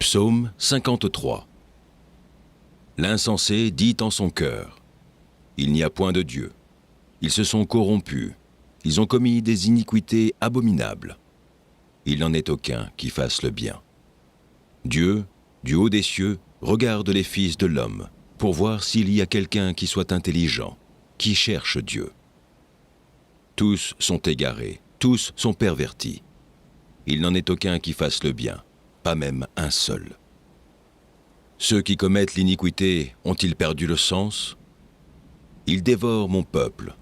Psaume 53. L'insensé dit en son cœur: il n'y a point de Dieu. Ils se sont corrompus, ils ont commis des iniquités abominables. Il n'en est aucun qui fasse le bien. Dieu, du haut des cieux, regarde les fils de l'homme, pour voir s'il y a quelqu'un qui soit intelligent, qui cherche Dieu. Tous sont égarés, tous sont pervertis. Il n'en est aucun qui fasse le bien, pas même un seul. Ceux qui commettent l'iniquité ont-ils perdu le sens? Ils dévorent mon peuple,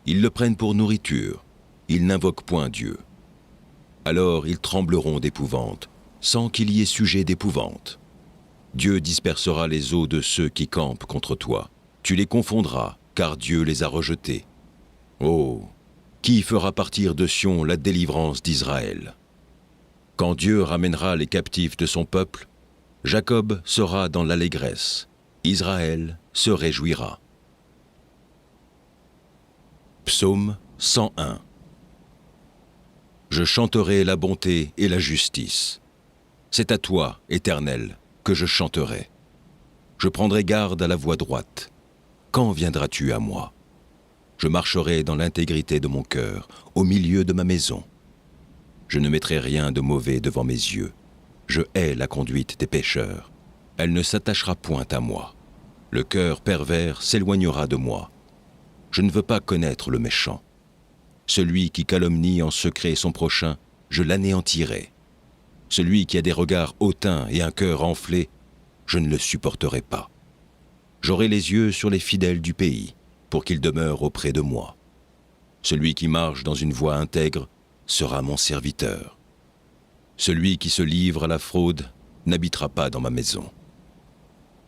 ils le prennent pour nourriture, ils n'invoquent point Dieu. Alors ils trembleront d'épouvante, sans qu'il y ait sujet d'épouvante. Dieu dispersera les eaux de ceux qui campent contre toi. Tu les confondras, car Dieu les a rejetés. Oh, qui fera partir de Sion la délivrance d'Israël? Quand Dieu ramènera les captifs de son peuple, Jacob sera dans l'allégresse, Israël se réjouira. Psaume 101. Je chanterai la bonté et la justice. C'est à toi, Éternel, que je chanterai. Je prendrai garde à la voie droite. Quand viendras-tu à moi? Je marcherai dans l'intégrité de mon cœur, au milieu de ma maison. Je ne mettrai rien de mauvais devant mes yeux. Je hais la conduite des pécheurs. Elle ne s'attachera point à moi. Le cœur pervers s'éloignera de moi. Je ne veux pas connaître le méchant. Celui qui calomnie en secret son prochain, je l'anéantirai. Celui qui a des regards hautains et un cœur enflé, je ne le supporterai pas. J'aurai les yeux sur les fidèles du pays, pour qu'ils demeurent auprès de moi. Celui qui marche dans une voie intègre sera mon serviteur. Celui qui se livre à la fraude n'habitera pas dans ma maison.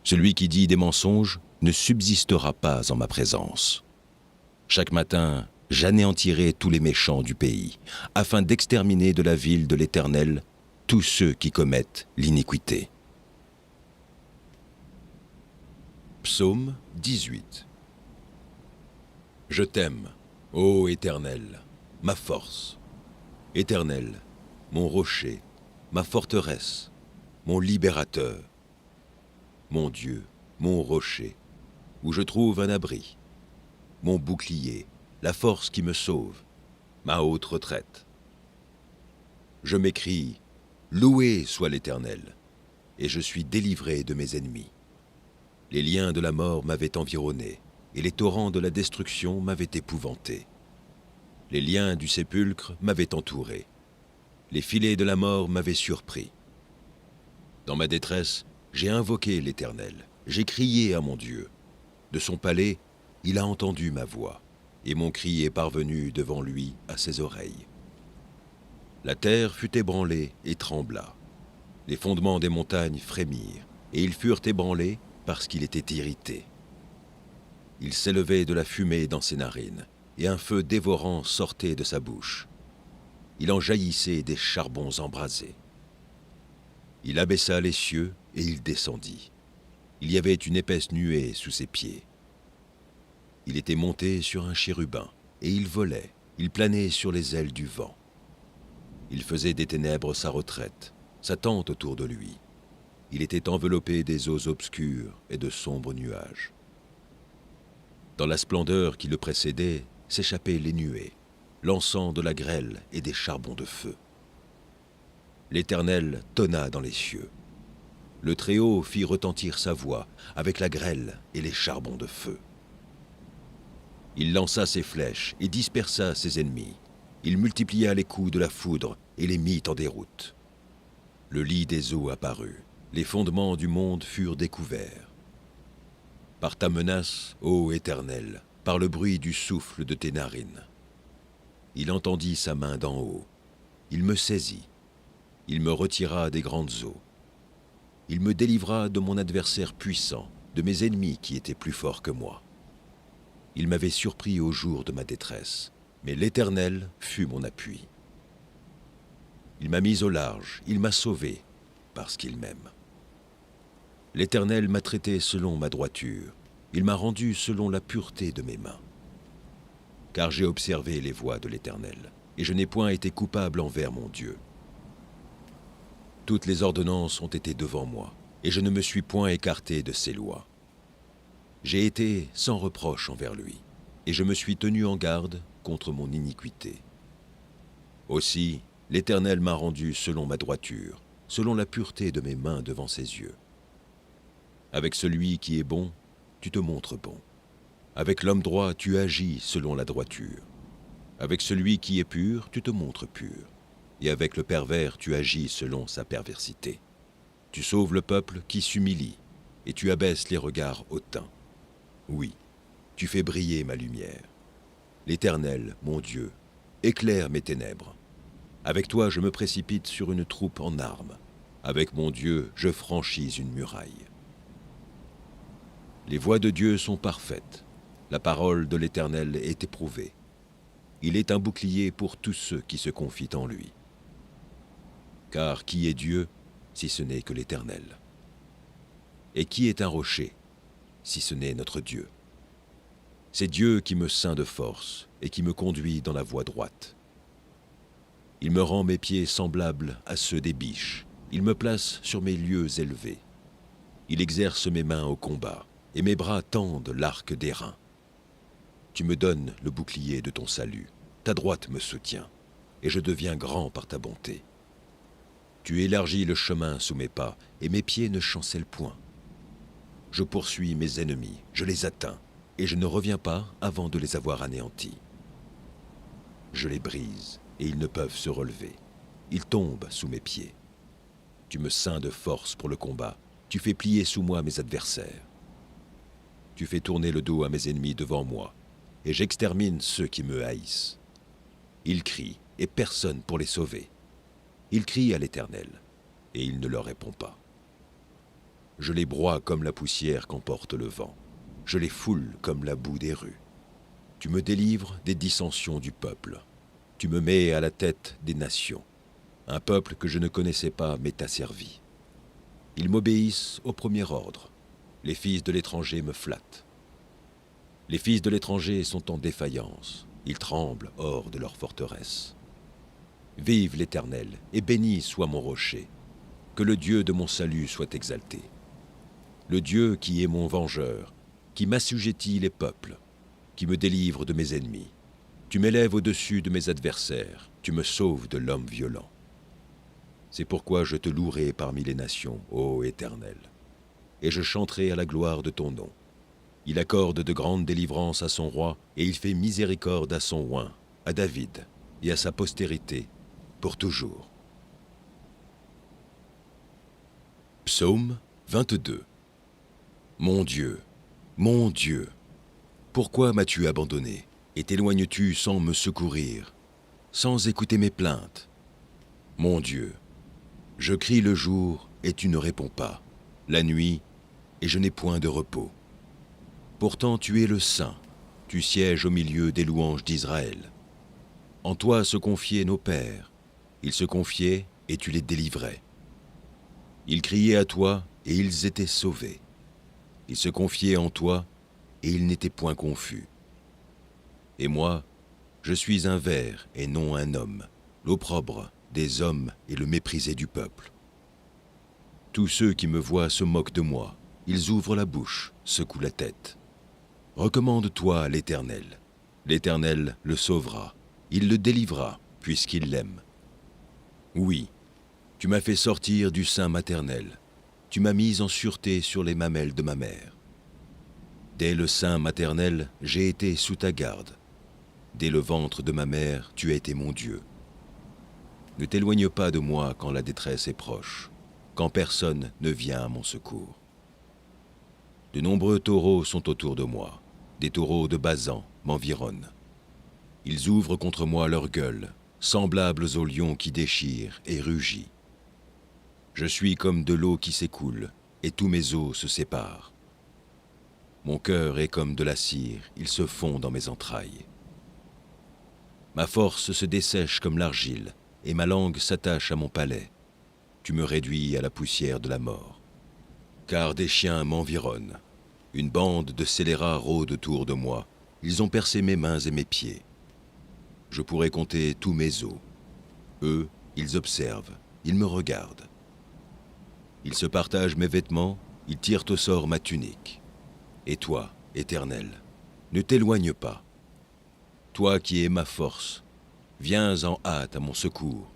Celui qui dit des mensonges ne subsistera pas en ma présence. Chaque matin, j'anéantirai tous les méchants du pays, afin d'exterminer de la ville de l'Éternel tous ceux qui commettent l'iniquité. Psaume 18. Je t'aime, ô Éternel, ma force. Éternel, mon rocher, ma forteresse, mon libérateur. Mon Dieu, mon rocher, où je trouve un abri. Mon bouclier, la force qui me sauve, ma haute retraite. Je m'écrie: loué soit l'Éternel, et je suis délivré de mes ennemis. Les liens de la mort m'avaient environné, et les torrents de la destruction m'avaient épouvanté. Les liens du sépulcre m'avaient entouré. Les filets de la mort m'avaient surpris. Dans ma détresse, j'ai invoqué l'Éternel, j'ai crié à mon Dieu. De son palais, il a entendu ma voix, et mon cri est parvenu devant lui à ses oreilles. La terre fut ébranlée et trembla. Les fondements des montagnes frémirent, et ils furent ébranlés parce qu'il était irrité. Il s'élevait de la fumée dans ses narines, et un feu dévorant sortait de sa bouche. Il en jaillissait des charbons embrasés. Il abaissa les cieux et il descendit. Il y avait une épaisse nuée sous ses pieds. Il était monté sur un chérubin, et il volait, il planait sur les ailes du vent. Il faisait des ténèbres sa retraite, sa tente autour de lui. Il était enveloppé des eaux obscures et de sombres nuages. Dans la splendeur qui le précédait, s'échappaient les nuées, l'encens de la grêle et des charbons de feu. L'Éternel tonna dans les cieux. Le Très-Haut fit retentir sa voix avec la grêle et les charbons de feu. Il lança ses flèches et dispersa ses ennemis. Il multiplia les coups de la foudre et les mit en déroute. Le lit des eaux apparut, les fondements du monde furent découverts. Par ta menace, ô Éternel, par le bruit du souffle de tes narines. Il entendit sa main d'en haut. Il me saisit. Il me retira des grandes eaux. Il me délivra de mon adversaire puissant, de mes ennemis qui étaient plus forts que moi. Il m'avait surpris au jour de ma détresse, mais l'Éternel fut mon appui. Il m'a mis au large, il m'a sauvé, parce qu'il m'aime. L'Éternel m'a traité selon ma droiture, il m'a rendu selon la pureté de mes mains. Car j'ai observé les voies de l'Éternel, et je n'ai point été coupable envers mon Dieu. Toutes les ordonnances ont été devant moi, et je ne me suis point écarté de ses lois. J'ai été sans reproche envers lui, et je me suis tenu en garde contre mon iniquité. Aussi, l'Éternel m'a rendu selon ma droiture, selon la pureté de mes mains devant ses yeux. Avec celui qui est bon, tu te montres bon. Avec l'homme droit, tu agis selon la droiture. Avec celui qui est pur, tu te montres pur. Et avec le pervers, tu agis selon sa perversité. Tu sauves le peuple qui s'humilie, et tu abaisses les regards hautains. Oui, tu fais briller ma lumière. L'Éternel, mon Dieu, éclaire mes ténèbres. Avec toi, je me précipite sur une troupe en armes. Avec mon Dieu, je franchis une muraille. Les voies de Dieu sont parfaites. La parole de l'Éternel est éprouvée. Il est un bouclier pour tous ceux qui se confient en lui. Car qui est Dieu, si ce n'est que l'Éternel? Et qui est un rocher, si ce n'est notre Dieu? C'est Dieu qui me ceint de force et qui me conduit dans la voie droite. Il me rend mes pieds semblables à ceux des biches. Il me place sur mes lieux élevés. Il exerce mes mains au combat, et mes bras tendent l'arc d'airain. Tu me donnes le bouclier de ton salut. Ta droite me soutient, et je deviens grand par ta bonté. Tu élargis le chemin sous mes pas, et mes pieds ne chancellent point. Je poursuis mes ennemis, je les atteins, et je ne reviens pas avant de les avoir anéantis. Je les brise, et ils ne peuvent se relever. Ils tombent sous mes pieds. Tu me ceins de force pour le combat, tu fais plier sous moi mes adversaires. Tu fais tourner le dos à mes ennemis devant moi, et j'extermine ceux qui me haïssent. Ils crient, et personne pour les sauver. Ils crient à l'Éternel, et il ne leur répond pas. Je les broie comme la poussière qu'emporte le vent. Je les foule comme la boue des rues. Tu me délivres des dissensions du peuple. Tu me mets à la tête des nations. Un peuple que je ne connaissais pas m'est asservi. Ils m'obéissent au premier ordre. Les fils de l'étranger me flattent. Les fils de l'étranger sont en défaillance. Ils tremblent hors de leur forteresse. Vive l'Éternel, et béni soit mon rocher. Que le Dieu de mon salut soit exalté. Le Dieu qui est mon vengeur, qui m'assujettit les peuples, qui me délivre de mes ennemis. Tu m'élèves au-dessus de mes adversaires, tu me sauves de l'homme violent. C'est pourquoi je te louerai parmi les nations, ô Éternel, et je chanterai à la gloire de ton nom. Il accorde de grandes délivrances à son roi, et il fait miséricorde à son oint, à David et à sa postérité, pour toujours. Psaume 22. Mon Dieu, pourquoi m'as-tu abandonné, et t'éloignes-tu sans me secourir, sans écouter mes plaintes? Mon Dieu, je crie le jour, et tu ne réponds pas, la nuit, et je n'ai point de repos. Pourtant tu es le Saint, tu sièges au milieu des louanges d'Israël. En toi se confiaient nos pères, ils se confiaient et tu les délivrais. Ils criaient à toi et ils étaient sauvés. Ils se confiaient en toi et ils n'étaient point confus. Et moi, je suis un ver et non un homme, l'opprobre des hommes et le méprisé du peuple. Tous ceux qui me voient se moquent de moi, ils ouvrent la bouche, secouent la tête. Recommande-toi à l'Éternel. L'Éternel le sauvera, il le délivrera, puisqu'il l'aime. Oui, tu m'as fait sortir du sein maternel, tu m'as mis en sûreté sur les mamelles de ma mère. Dès le sein maternel, j'ai été sous ta garde. Dès le ventre de ma mère, tu as été mon Dieu. Ne t'éloigne pas de moi quand la détresse est proche, quand personne ne vient à mon secours. De nombreux taureaux sont autour de moi, des taureaux de Basan m'environnent. Ils ouvrent contre moi leur gueule, semblables aux lions qui déchirent et rugissent. Je suis comme de l'eau qui s'écoule, et tous mes os se séparent. Mon cœur est comme de la cire, il se fond dans mes entrailles. Ma force se dessèche comme l'argile, et ma langue s'attache à mon palais. Tu me réduis à la poussière de la mort. Car des chiens m'environnent. Une bande de scélérats rôde autour de moi. Ils ont percé mes mains et mes pieds. Je pourrais compter tous mes os. Eux, ils observent, ils me regardent. Ils se partagent mes vêtements, ils tirent au sort ma tunique. Et toi, Éternel, ne t'éloigne pas. Toi qui es ma force, viens en hâte à mon secours.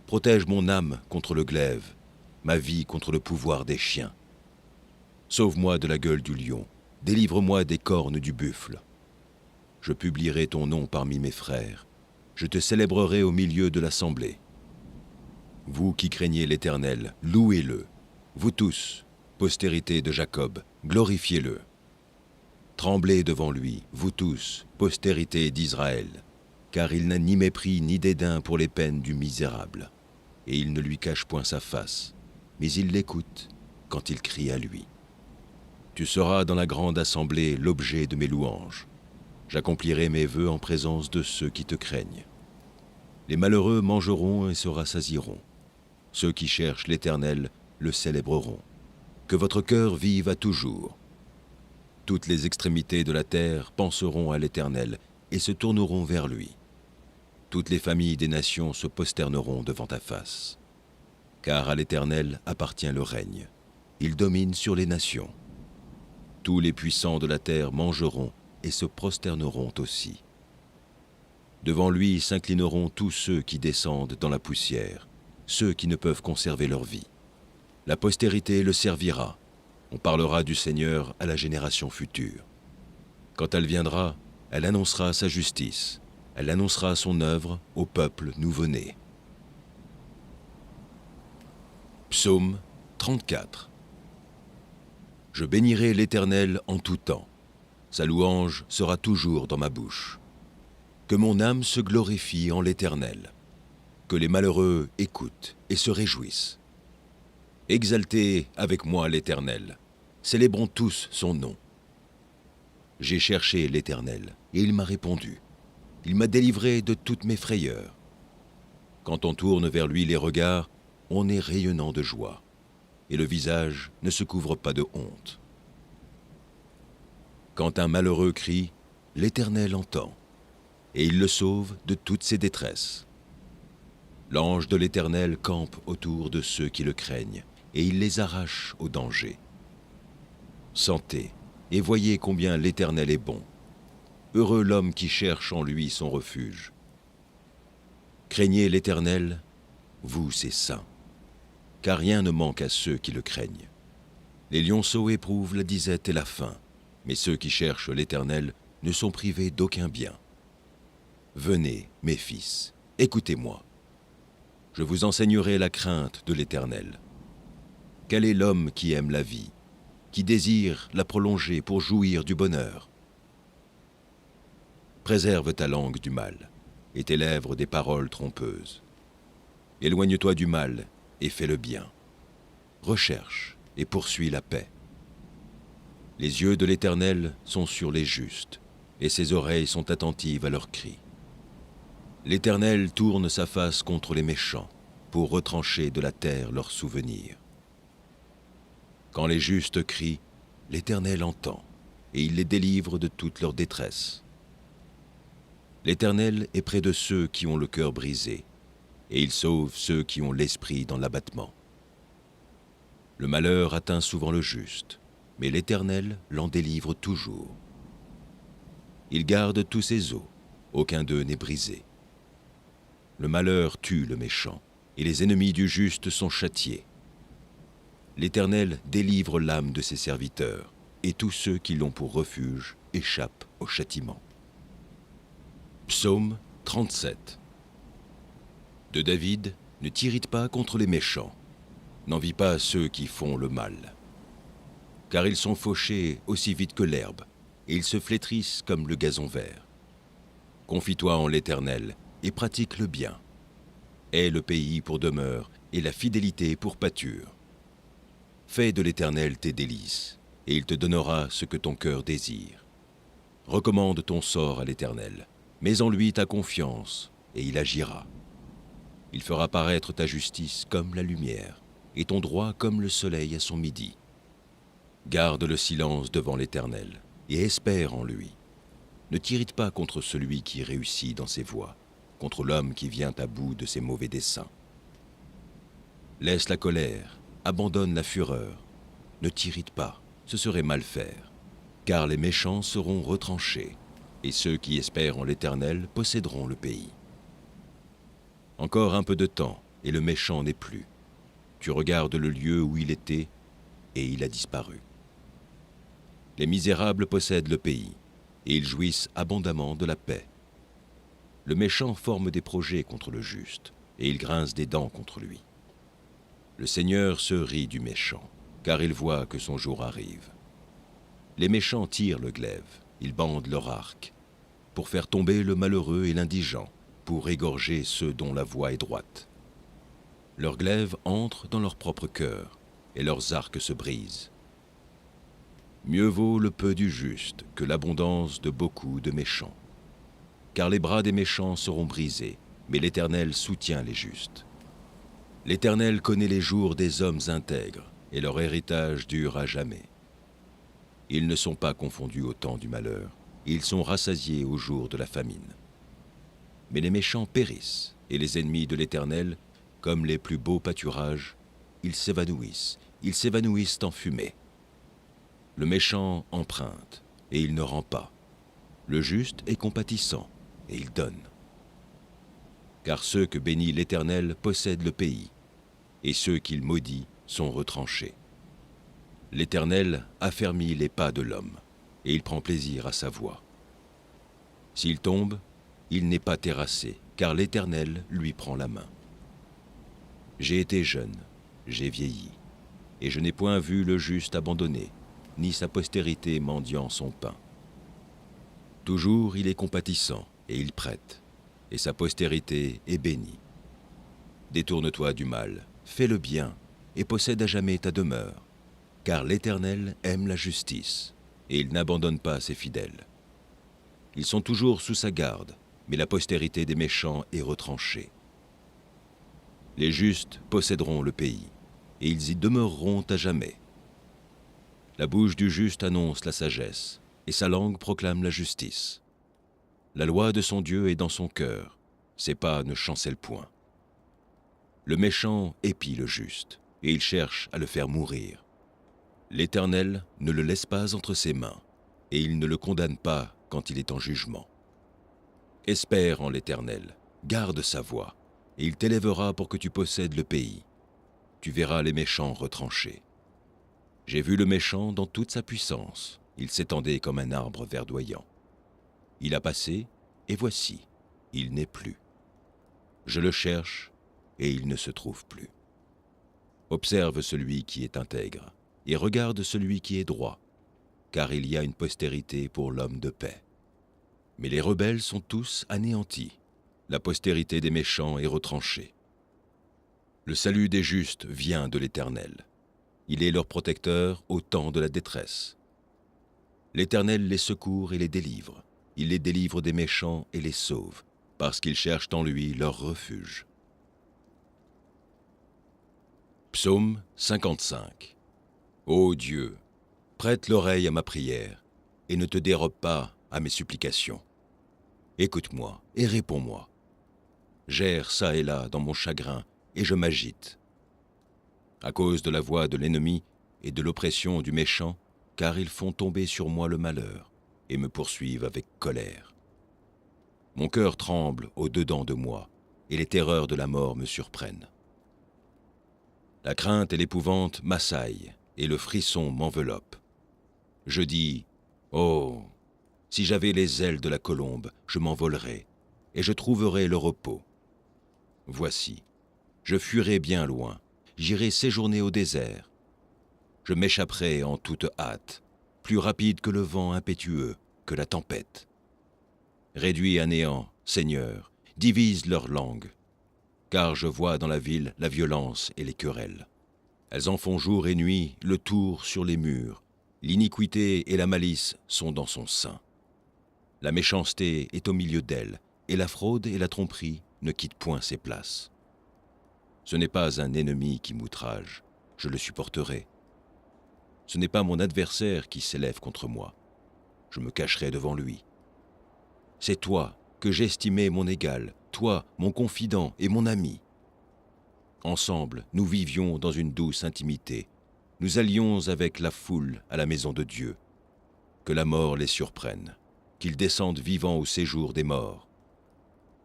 Protège mon âme contre le glaive, ma vie contre le pouvoir des chiens. Sauve-moi de la gueule du lion, délivre-moi des cornes du buffle. Je publierai ton nom parmi mes frères, je te célébrerai au milieu de l'assemblée. Vous qui craignez l'Éternel, louez-le. Vous tous, postérité de Jacob, glorifiez-le. Tremblez devant lui, vous tous, postérité d'Israël, car il n'a ni mépris ni dédain pour les peines du misérable, et il ne lui cache point sa face, mais il l'écoute quand il crie à lui. Tu seras dans la grande assemblée l'objet de mes louanges. J'accomplirai mes vœux en présence de ceux qui te craignent. Les malheureux mangeront et se rassasieront. Ceux qui cherchent l'Éternel le célébreront. Que votre cœur vive à toujours. Toutes les extrémités de la terre penseront à l'Éternel et se tourneront vers lui. Toutes les familles des nations se prosterneront devant ta face. Car à l'Éternel appartient le règne. Il domine sur les nations. Tous les puissants de la terre mangeront et se prosterneront aussi. Devant lui s'inclineront tous ceux qui descendent dans la poussière, ceux qui ne peuvent conserver leur vie. La postérité le servira. On parlera du Seigneur à la génération future. Quand elle viendra, elle annoncera sa justice. Elle annoncera son œuvre au peuple nouveau-né. Psaume 34. Je bénirai l'Éternel en tout temps. Sa louange sera toujours dans ma bouche. Que mon âme se glorifie en l'Éternel. Que les malheureux écoutent et se réjouissent. Exaltez avec moi l'Éternel. Célébrons tous son nom. J'ai cherché l'Éternel et il m'a répondu. Il m'a délivré de toutes mes frayeurs. Quand on tourne vers lui les regards, on est rayonnant de joie, et le visage ne se couvre pas de honte. Quand un malheureux crie, l'Éternel entend, et il le sauve de toutes ses détresses. L'ange de l'Éternel campe autour de ceux qui le craignent, et il les arrache au danger. Sentez et voyez combien l'Éternel est bon. Heureux l'homme qui cherche en lui son refuge. Craignez l'Éternel, vous ses saints, car rien ne manque à ceux qui le craignent. Les lionceaux éprouvent la disette et la faim, mais ceux qui cherchent l'Éternel ne sont privés d'aucun bien. Venez, mes fils, écoutez-moi. Je vous enseignerai la crainte de l'Éternel. Quel est l'homme qui aime la vie, qui désire la prolonger pour jouir du bonheur? Préserve ta langue du mal, et tes lèvres des paroles trompeuses. Éloigne-toi du mal et fais le bien. Recherche et poursuis la paix. Les yeux de l'Éternel sont sur les justes, et ses oreilles sont attentives à leurs cris. L'Éternel tourne sa face contre les méchants, pour retrancher de la terre leurs souvenirs. Quand les justes crient, l'Éternel entend, et il les délivre de toute leur détresse. L'Éternel est près de ceux qui ont le cœur brisé, et il sauve ceux qui ont l'esprit dans l'abattement. Le malheur atteint souvent le juste, mais l'Éternel l'en délivre toujours. Il garde tous ses os, aucun d'eux n'est brisé. Le malheur tue le méchant, et les ennemis du juste sont châtiés. L'Éternel délivre l'âme de ses serviteurs, et tous ceux qui l'ont pour refuge échappent au châtiment. Psaume 37. De David, ne t'irrite pas contre les méchants, n'envie pas ceux qui font le mal. Car ils sont fauchés aussi vite que l'herbe, et ils se flétrissent comme le gazon vert. Confie-toi en l'Éternel, et pratique le bien. Aie le pays pour demeure, et la fidélité pour pâture. Fais de l'Éternel tes délices, et il te donnera ce que ton cœur désire. Recommande ton sort à l'Éternel, mets en lui ta confiance, et il agira. Il fera paraître ta justice comme la lumière, et ton droit comme le soleil à son midi. Garde le silence devant l'Éternel, et espère en lui. Ne t'irrite pas contre celui qui réussit dans ses voies, contre l'homme qui vient à bout de ses mauvais desseins. Laisse la colère, abandonne la fureur. Ne t'irrite pas, ce serait mal faire. Car les méchants seront retranchés, et ceux qui espèrent en l'Éternel posséderont le pays. Encore un peu de temps, et le méchant n'est plus. Tu regardes le lieu où il était, et il a disparu. Les misérables possèdent le pays, et ils jouissent abondamment de la paix. Le méchant forme des projets contre le juste, et il grince des dents contre lui. Le Seigneur se rit du méchant, car il voit que son jour arrive. Les méchants tirent le glaive, ils bandent leur arc, pour faire tomber le malheureux et l'indigent, pour égorger ceux dont la voie est droite. Leurs glaives entrent dans leur propre cœur, et leurs arcs se brisent. Mieux vaut le peu du juste que l'abondance de beaucoup de méchants. Car les bras des méchants seront brisés, mais l'Éternel soutient les justes. L'Éternel connaît les jours des hommes intègres, et leur héritage dure à jamais. Ils ne sont pas confondus au temps du malheur, ils sont rassasiés au jour de la famine. Mais les méchants périssent, et les ennemis de l'Éternel, comme les plus beaux pâturages, ils s'évanouissent en fumée. Le méchant emprunte, et il ne rend pas. Le juste est compatissant, et il donne. Car ceux que bénit l'Éternel possèdent le pays, et ceux qu'il maudit sont retranchés. L'Éternel affermit les pas de l'homme, et il prend plaisir à sa voie. S'il tombe, il n'est pas terrassé, car l'Éternel lui prend la main. J'ai été jeune, j'ai vieilli, et je n'ai point vu le juste abandonné, ni sa postérité mendiant son pain. Toujours il est compatissant, et il prête, et sa postérité est bénie. Détourne-toi du mal, fais le bien, et possède à jamais ta demeure, car l'Éternel aime la justice, et il n'abandonne pas ses fidèles. Ils sont toujours sous sa garde, mais la postérité des méchants est retranchée. Les justes posséderont le pays, et ils y demeureront à jamais. La bouche du juste annonce la sagesse, et sa langue proclame la justice. La loi de son Dieu est dans son cœur, ses pas ne chancellent point. Le méchant épie le juste, et il cherche à le faire mourir. L'Éternel ne le laisse pas entre ses mains, et il ne le condamne pas quand il est en jugement. Espère en l'Éternel, garde sa voie, et il t'élèvera pour que tu possèdes le pays. Tu verras les méchants retranchés. J'ai vu le méchant dans toute sa puissance, il s'étendait comme un arbre verdoyant. Il a passé, et voici, il n'est plus. Je le cherche, et il ne se trouve plus. Observe celui qui est intègre, et regarde celui qui est droit, car il y a une postérité pour l'homme de paix. Mais les rebelles sont tous anéantis, la postérité des méchants est retranchée. Le salut des justes vient de l'Éternel. Il est leur protecteur au temps de la détresse. L'Éternel les secourt et les délivre. Il les délivre des méchants et les sauve, parce qu'ils cherchent en lui leur refuge. Psaume 55. Ô Dieu, prête l'oreille à ma prière, et ne te dérobe pas à mes supplications. Écoute-moi et réponds-moi. J'erre çà et là dans mon chagrin, et je m'agite. À cause de la voix de l'ennemi et de l'oppression du méchant, car ils font tomber sur moi le malheur, et me poursuivent avec colère. Mon cœur tremble au-dedans de moi, et les terreurs de la mort me surprennent. La crainte et l'épouvante m'assaillent, et le frisson m'enveloppe. Je dis, « Oh, si j'avais les ailes de la colombe, je m'envolerais, et je trouverais le repos. Voici, je fuirai bien loin, j'irai séjourner au désert. Je m'échapperai en toute hâte, plus rapide que le vent impétueux, que la tempête. Réduis à néant, Seigneur, divise leur langue, car je vois dans la ville la violence et les querelles. Elles en font jour et nuit le tour sur les murs. L'iniquité et la malice sont dans son sein. La méchanceté est au milieu d'elle, et la fraude et la tromperie ne quittent point ses places. Ce n'est pas un ennemi qui m'outrage, je le supporterai. Ce n'est pas mon adversaire qui s'élève contre moi, je me cacherai devant lui. C'est toi que j'estimais mon égal, toi, mon confident et mon ami. Ensemble, nous vivions dans une douce intimité. Nous allions avec la foule à la maison de Dieu. Que la mort les surprenne, qu'ils descendent vivants au séjour des morts.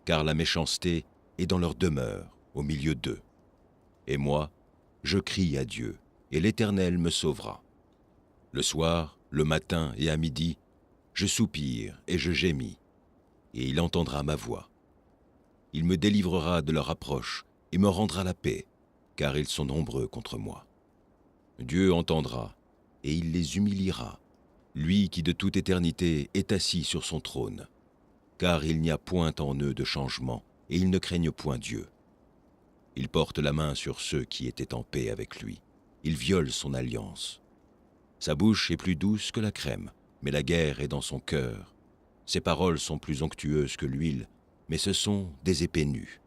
Car la méchanceté est dans leur demeure, au milieu d'eux. Et moi, je crie à Dieu, et l'Éternel me sauvera. Le soir, le matin et à midi, je soupire et je gémis, et il entendra ma voix. Il me délivrera de leur approche et me rendra la paix, car ils sont nombreux contre moi. Dieu entendra, et il les humiliera, lui qui de toute éternité est assis sur son trône. Car il n'y a point en eux de changement, et ils ne craignent point Dieu. Il porte la main sur ceux qui étaient en paix avec lui. Il viole son alliance. Sa bouche est plus douce que la crème, mais la guerre est dans son cœur. Ses paroles sont plus onctueuses que l'huile, mais ce sont des épées nues.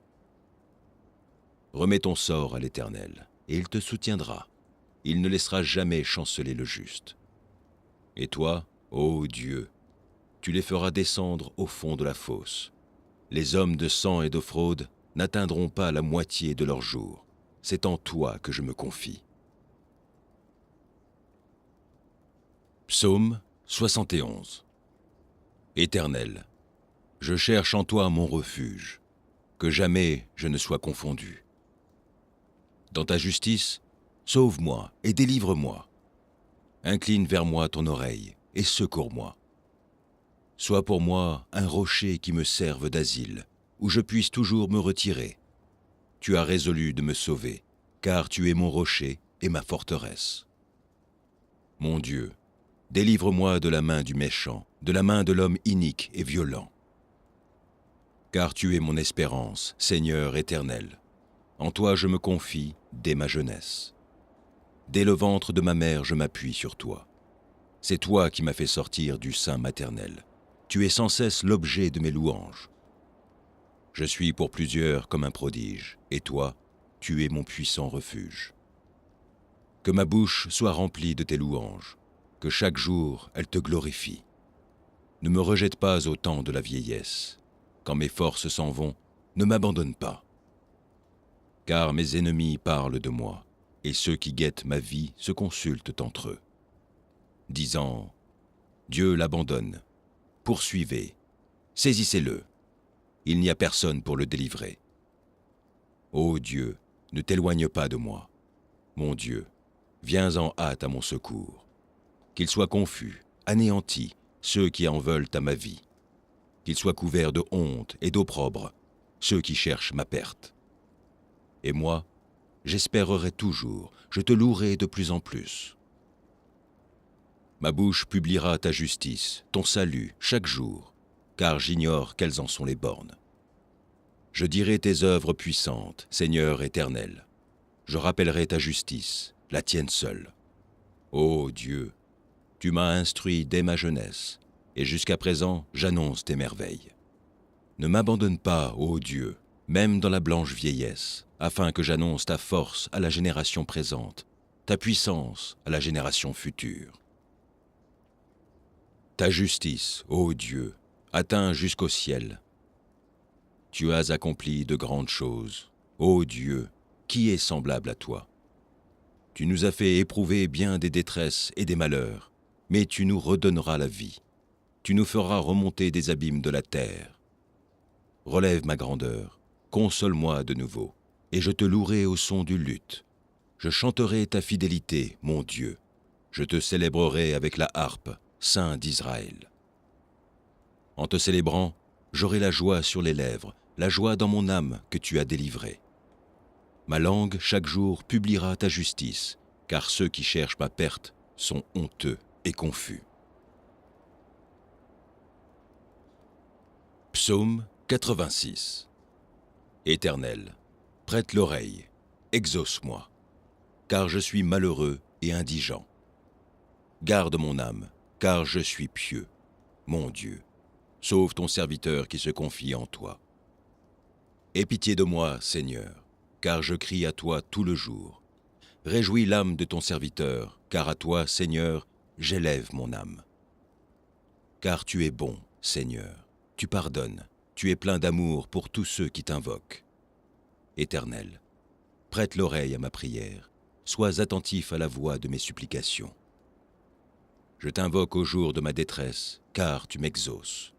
Remets ton sort à l'Éternel, et il te soutiendra. Il ne laissera jamais chanceler le juste. Et toi, ô Dieu, tu les feras descendre au fond de la fosse. Les hommes de sang et de fraude n'atteindront pas la moitié de leur jour. C'est en toi que je me confie. Psaume 71. Éternel, je cherche en toi mon refuge, que jamais je ne sois confondu. Dans ta justice, sauve-moi et délivre-moi. Incline vers moi ton oreille et secours-moi. Sois pour moi un rocher qui me serve d'asile, où je puisse toujours me retirer. Tu as résolu de me sauver, car tu es mon rocher et ma forteresse. Mon Dieu, délivre-moi de la main du méchant, de la main de l'homme inique et violent. Car tu es mon espérance, Seigneur éternel. En toi je me confie dès ma jeunesse. Dès le ventre de ma mère je m'appuie sur toi. C'est toi qui m'as fait sortir du sein maternel. Tu es sans cesse l'objet de mes louanges. Je suis pour plusieurs comme un prodige, et toi, tu es mon puissant refuge. Que ma bouche soit remplie de tes louanges, que chaque jour elle te glorifie. Ne me rejette pas au temps de la vieillesse. Quand mes forces s'en vont, ne m'abandonne pas. Car mes ennemis parlent de moi, et ceux qui guettent ma vie se consultent entre eux, disant « Dieu l'abandonne, poursuivez, saisissez-le, il n'y a personne pour le délivrer. » Ô Dieu, ne t'éloigne pas de moi. Mon Dieu, viens en hâte à mon secours. Qu'ils soient confus, anéantis, ceux qui en veulent à ma vie. Qu'ils soient couverts de honte et d'opprobre, ceux qui cherchent ma perte. Et moi, j'espérerai toujours, je te louerai de plus en plus. Ma bouche publiera ta justice, ton salut, chaque jour, car j'ignore quelles en sont les bornes. Je dirai tes œuvres puissantes, Seigneur éternel. Je rappellerai ta justice, la tienne seule. Ô Dieu, tu m'as instruit dès ma jeunesse, et jusqu'à présent j'annonce tes merveilles. Ne m'abandonne pas, ô Dieu, même dans la blanche vieillesse, afin que j'annonce ta force à la génération présente, ta puissance à la génération future. Ta justice, ô Dieu, atteint jusqu'au ciel. Tu as accompli de grandes choses, ô Dieu, qui est semblable à toi? Tu nous as fait éprouver bien des détresses et des malheurs, mais tu nous redonneras la vie. Tu nous feras remonter des abîmes de la terre. Relève ma grandeur, console-moi de nouveau, et je te louerai au son du luth. Je chanterai ta fidélité, mon Dieu. Je te célébrerai avec la harpe, Saint d'Israël. En te célébrant, j'aurai la joie sur les lèvres, la joie dans mon âme que tu as délivrée. Ma langue, chaque jour, publiera ta justice, car ceux qui cherchent ma perte sont honteux et confus. Psaume 86. Éternel, prête l'oreille, exauce-moi, car je suis malheureux et indigent. Garde mon âme, car je suis pieux, mon Dieu. Sauve ton serviteur qui se confie en toi. Aie pitié de moi, Seigneur, car je crie à toi tout le jour. Réjouis l'âme de ton serviteur, car à toi, Seigneur, j'élève mon âme. Car tu es bon, Seigneur, tu pardonnes, tu es plein d'amour pour tous ceux qui t'invoquent. Éternel, prête l'oreille à ma prière, sois attentif à la voix de mes supplications. Je t'invoque au jour de ma détresse, car tu m'exauces.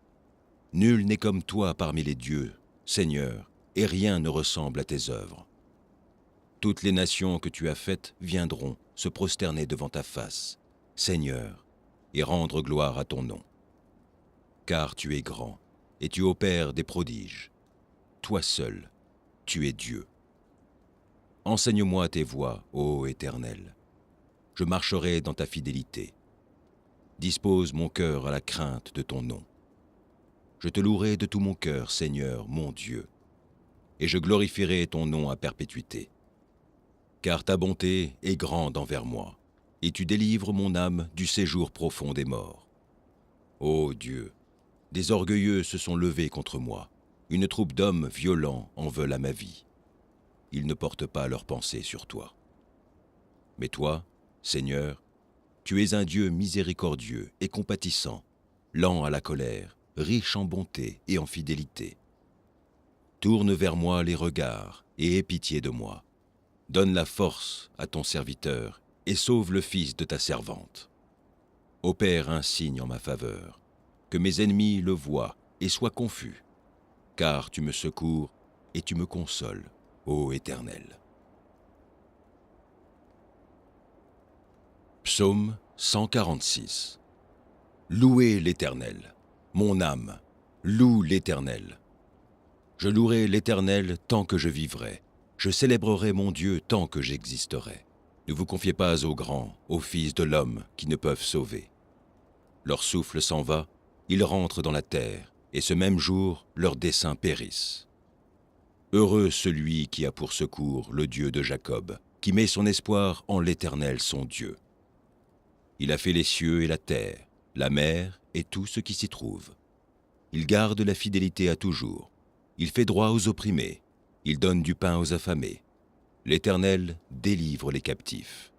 Nul n'est comme toi parmi les dieux, Seigneur, et rien ne ressemble à tes œuvres. Toutes les nations que tu as faites viendront se prosterner devant ta face, Seigneur, et rendre gloire à ton nom. Car tu es grand, et tu opères des prodiges. Toi seul, tu es Dieu. Enseigne-moi tes voies, ô Éternel. Je marcherai dans ta fidélité. Dispose mon cœur à la crainte de ton nom. Je te louerai de tout mon cœur, Seigneur, mon Dieu, et je glorifierai ton nom à perpétuité. Car ta bonté est grande envers moi, et tu délivres mon âme du séjour profond des morts. Ô Dieu, des orgueilleux se sont levés contre moi, une troupe d'hommes violents en veulent à ma vie. Ils ne portent pas leurs pensées sur toi. Mais toi, Seigneur, tu es un Dieu miséricordieux et compatissant, lent à la colère, riche en bonté et en fidélité. Tourne vers moi les regards et aie pitié de moi. Donne la force à ton serviteur et sauve le fils de ta servante. Opère un signe en ma faveur, que mes ennemis le voient et soient confus, car tu me secours et tu me consoles, ô Éternel. Psaume 146. Louez l'Éternel, mon âme, loue l'Éternel. Je louerai l'Éternel tant que je vivrai, je célébrerai mon Dieu tant que j'existerai. Ne vous confiez pas aux grands, aux fils de l'homme qui ne peuvent sauver. Leur souffle s'en va, ils rentrent dans la terre, et ce même jour, leurs desseins périssent. Heureux celui qui a pour secours le Dieu de Jacob, qui met son espoir en l'Éternel son Dieu. Il a fait les cieux et la terre, la mer et tout ce qui s'y trouve. Il garde la fidélité à toujours. Il fait droit aux opprimés. Il donne du pain aux affamés. L'Éternel délivre les captifs.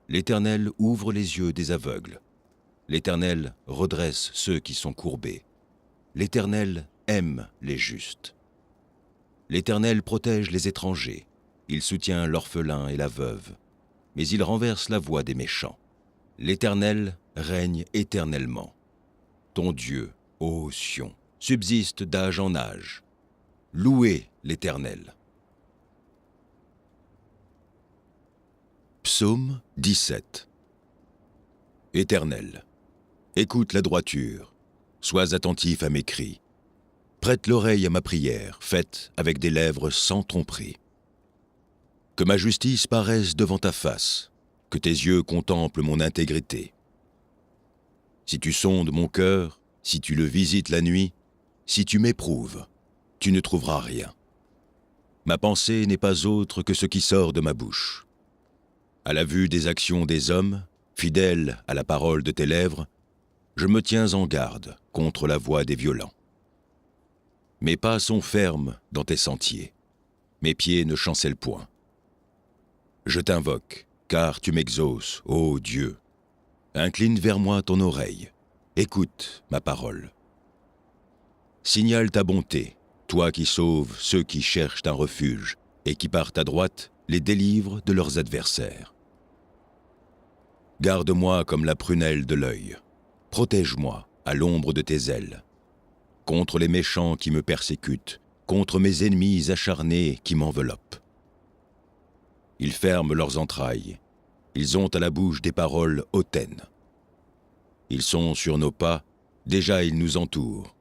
L'Éternel ouvre les yeux des aveugles. L'Éternel redresse ceux qui sont courbés. L'Éternel aime les justes. L'Éternel protège les étrangers. Il soutient l'orphelin et la veuve. Mais il renverse la voie des méchants. L'Éternel règne éternellement. Ton Dieu, ô Sion, subsiste d'âge en âge. Louez l'Éternel. Psaume 17. Éternel, écoute la droiture, sois attentif à mes cris. Prête l'oreille à ma prière, faite avec des lèvres sans tromperie. Que ma justice paraisse devant ta face, que tes yeux contemplent mon intégrité. Si tu sondes mon cœur, si tu le visites la nuit, si tu m'éprouves, tu ne trouveras rien. Ma pensée n'est pas autre que ce qui sort de ma bouche. À la vue des actions des hommes, fidèle à la parole de tes lèvres, je me tiens en garde contre la voix des violents. Mes pas sont fermes dans tes sentiers, mes pieds ne chancellent point. Je t'invoque, car tu m'exauces, ô Dieu. Incline vers moi ton oreille, écoute ma parole. Signale ta bonté, toi qui sauves ceux qui cherchent un refuge et qui par ta droite les délivres de leurs adversaires. Garde-moi comme la prunelle de l'œil, protège-moi à l'ombre de tes ailes. Contre les méchants qui me persécutent, contre mes ennemis acharnés qui m'enveloppent. Ils ferment leurs entrailles, ils ont à la bouche des paroles hautaines. Ils sont sur nos pas, déjà ils nous entourent.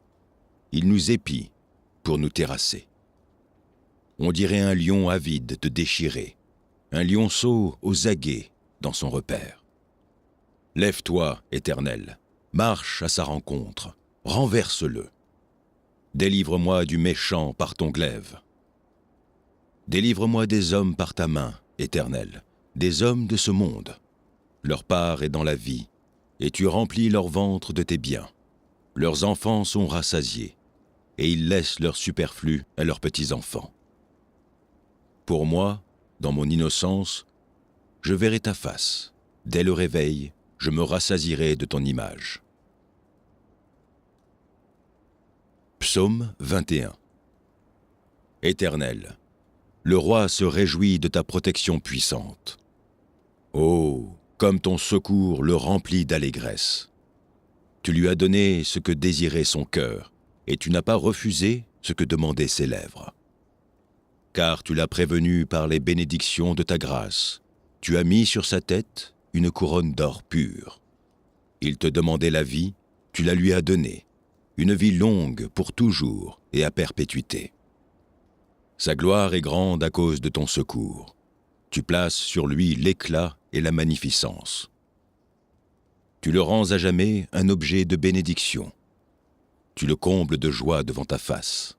Ils nous épient pour nous terrasser. On dirait un lion avide de déchirer, un lionceau aux aguets dans son repère. Lève-toi, Éternel, marche à sa rencontre, renverse-le. Délivre-moi du méchant par ton glaive. Délivre-moi des hommes par ta main, Éternel, des hommes de ce monde. Leur part est dans la vie, et tu remplis leur ventre de tes biens. Leurs enfants sont rassasiés, et ils laissent leur superflu à leurs petits-enfants. Pour moi, dans mon innocence, je verrai ta face. Dès le réveil, je me rassasierai de ton image. Psaume 21. Éternel, le roi se réjouit de ta protection puissante. Oh, comme ton secours le remplit d'allégresse. Tu lui as donné ce que désirait son cœur, et tu n'as pas refusé ce que demandaient ses lèvres. Car tu l'as prévenu par les bénédictions de ta grâce. Tu as mis sur sa tête une couronne d'or pur. Il te demandait la vie, tu la lui as donnée, une vie longue pour toujours et à perpétuité. Sa gloire est grande à cause de ton secours. Tu places sur lui l'éclat et la magnificence. Tu le rends à jamais un objet de bénédiction. Tu le combles de joie devant ta face.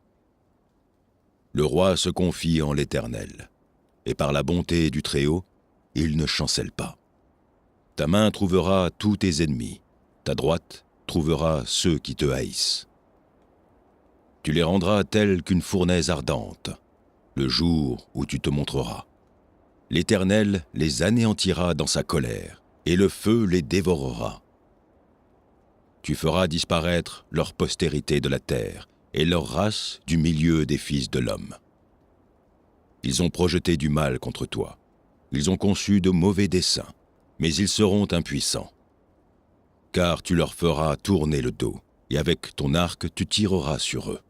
Le roi se confie en l'Éternel, et par la bonté du Très-Haut, il ne chancelle pas. Ta main trouvera tous tes ennemis, ta droite trouvera ceux qui te haïssent. Tu les rendras tels qu'une fournaise ardente, le jour où tu te montreras. L'Éternel les anéantira dans sa colère, et le feu les dévorera. Tu feras disparaître leur postérité de la terre, et leur race du milieu des fils de l'homme. Ils ont projeté du mal contre toi. Ils ont conçu de mauvais desseins, mais ils seront impuissants. Car tu leur feras tourner le dos, et avec ton arc tu tireras sur eux.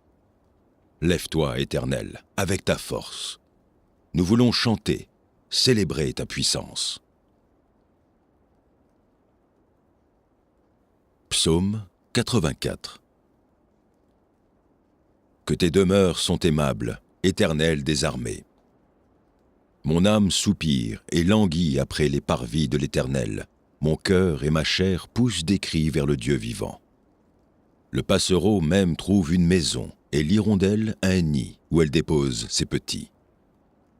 Lève-toi, Éternel, avec ta force. Nous voulons chanter, célébrer ta puissance. Psaume 84. Que tes demeures sont aimables, Éternel des armées. Mon âme soupire et languit après les parvis de l'Éternel. Mon cœur et ma chair poussent des cris vers le Dieu vivant. Le passereau même trouve une maison, et l'hirondelle un nid où elle dépose ses petits.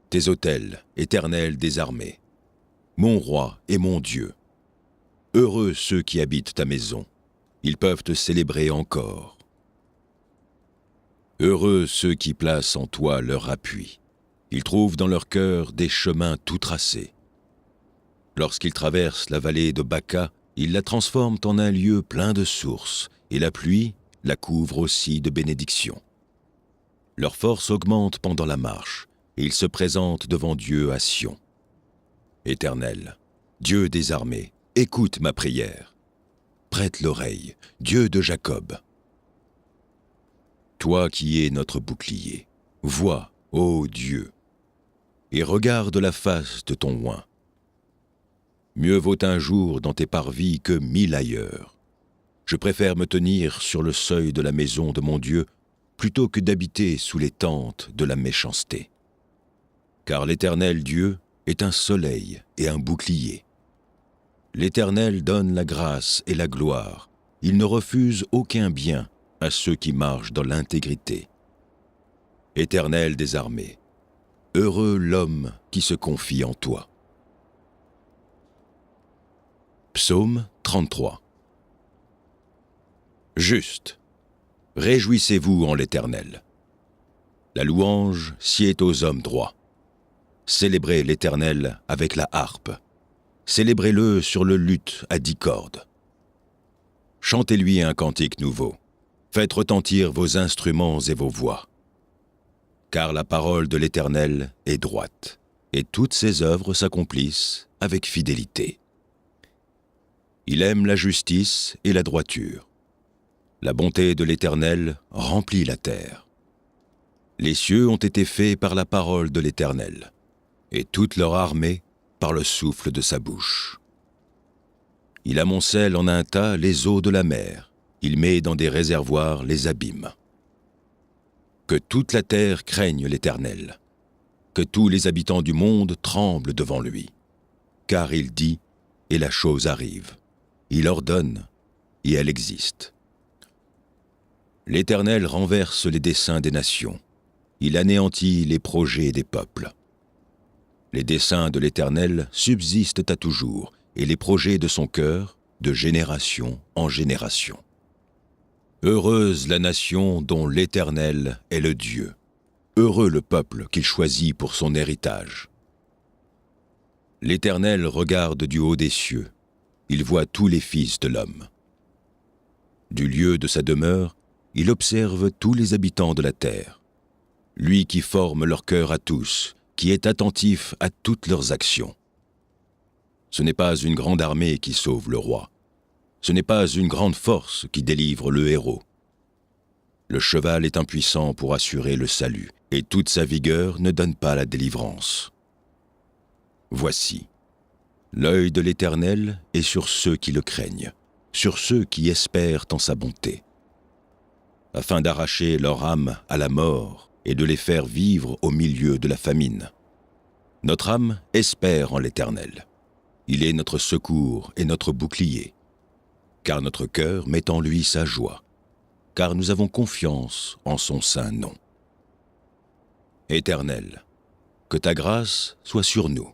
Tes autels, Éternel des armées, mon roi et mon Dieu. Heureux ceux qui habitent ta maison, ils peuvent te célébrer encore. Heureux ceux qui placent en toi leur appui. Ils trouvent dans leur cœur des chemins tout tracés. Lorsqu'ils traversent la vallée de Baca, ils la transforment en un lieu plein de sources, et la pluie la couvre aussi de bénédictions. Leur force augmente pendant la marche, et ils se présentent devant Dieu à Sion. Éternel, Dieu des armées, écoute ma prière. Prête l'oreille, Dieu de Jacob. Toi qui es notre bouclier, vois, ô Dieu, et regarde la face de ton oint. Mieux vaut un jour dans tes parvis que 1000 ailleurs. Je préfère me tenir sur le seuil de la maison de mon Dieu plutôt que d'habiter sous les tentes de la méchanceté. Car l'Éternel Dieu est un soleil et un bouclier. L'Éternel donne la grâce et la gloire. Il ne refuse aucun bien à ceux qui marchent dans l'intégrité. Éternel des armées, heureux l'homme qui se confie en toi. Psaume 33. Juste, réjouissez-vous en l'Éternel. La louange sied aux hommes droits. Célébrez l'Éternel avec la harpe. Célébrez-le sur le luth à 10 cordes. Chantez-lui un cantique nouveau. Faites retentir vos instruments et vos voix. Car la parole de l'Éternel est droite, et toutes ses œuvres s'accomplissent avec fidélité. Il aime la justice et la droiture. La bonté de l'Éternel remplit la terre. Les cieux ont été faits par la parole de l'Éternel, et toute leur armée par le souffle de sa bouche. Il amoncelle en un tas les eaux de la mer, il met dans des réservoirs les abîmes. Que toute la terre craigne l'Éternel, que tous les habitants du monde tremblent devant lui. Car il dit, et la chose arrive. Il ordonne, et elle existe. L'Éternel renverse les desseins des nations. Il anéantit les projets des peuples. Les desseins de l'Éternel subsistent à toujours, et les projets de son cœur, de génération en génération. Heureuse la nation dont l'Éternel est le Dieu. Heureux le peuple qu'il choisit pour son héritage. L'Éternel regarde du haut des cieux. Il voit tous les fils de l'homme. Du lieu de sa demeure, il observe tous les habitants de la terre. Lui qui forme leur cœur à tous, qui est attentif à toutes leurs actions. Ce n'est pas une grande armée qui sauve le roi. Ce n'est pas une grande force qui délivre le héros. Le cheval est impuissant pour assurer le salut, et toute sa vigueur ne donne pas la délivrance. Voici, l'œil de l'Éternel est sur ceux qui le craignent, sur ceux qui espèrent en sa bonté, afin d'arracher leur âme à la mort et de les faire vivre au milieu de la famine. Notre âme espère en l'Éternel. Il est notre secours et notre bouclier, car notre cœur met en lui sa joie, car nous avons confiance en son saint nom. Éternel, que ta grâce soit sur nous,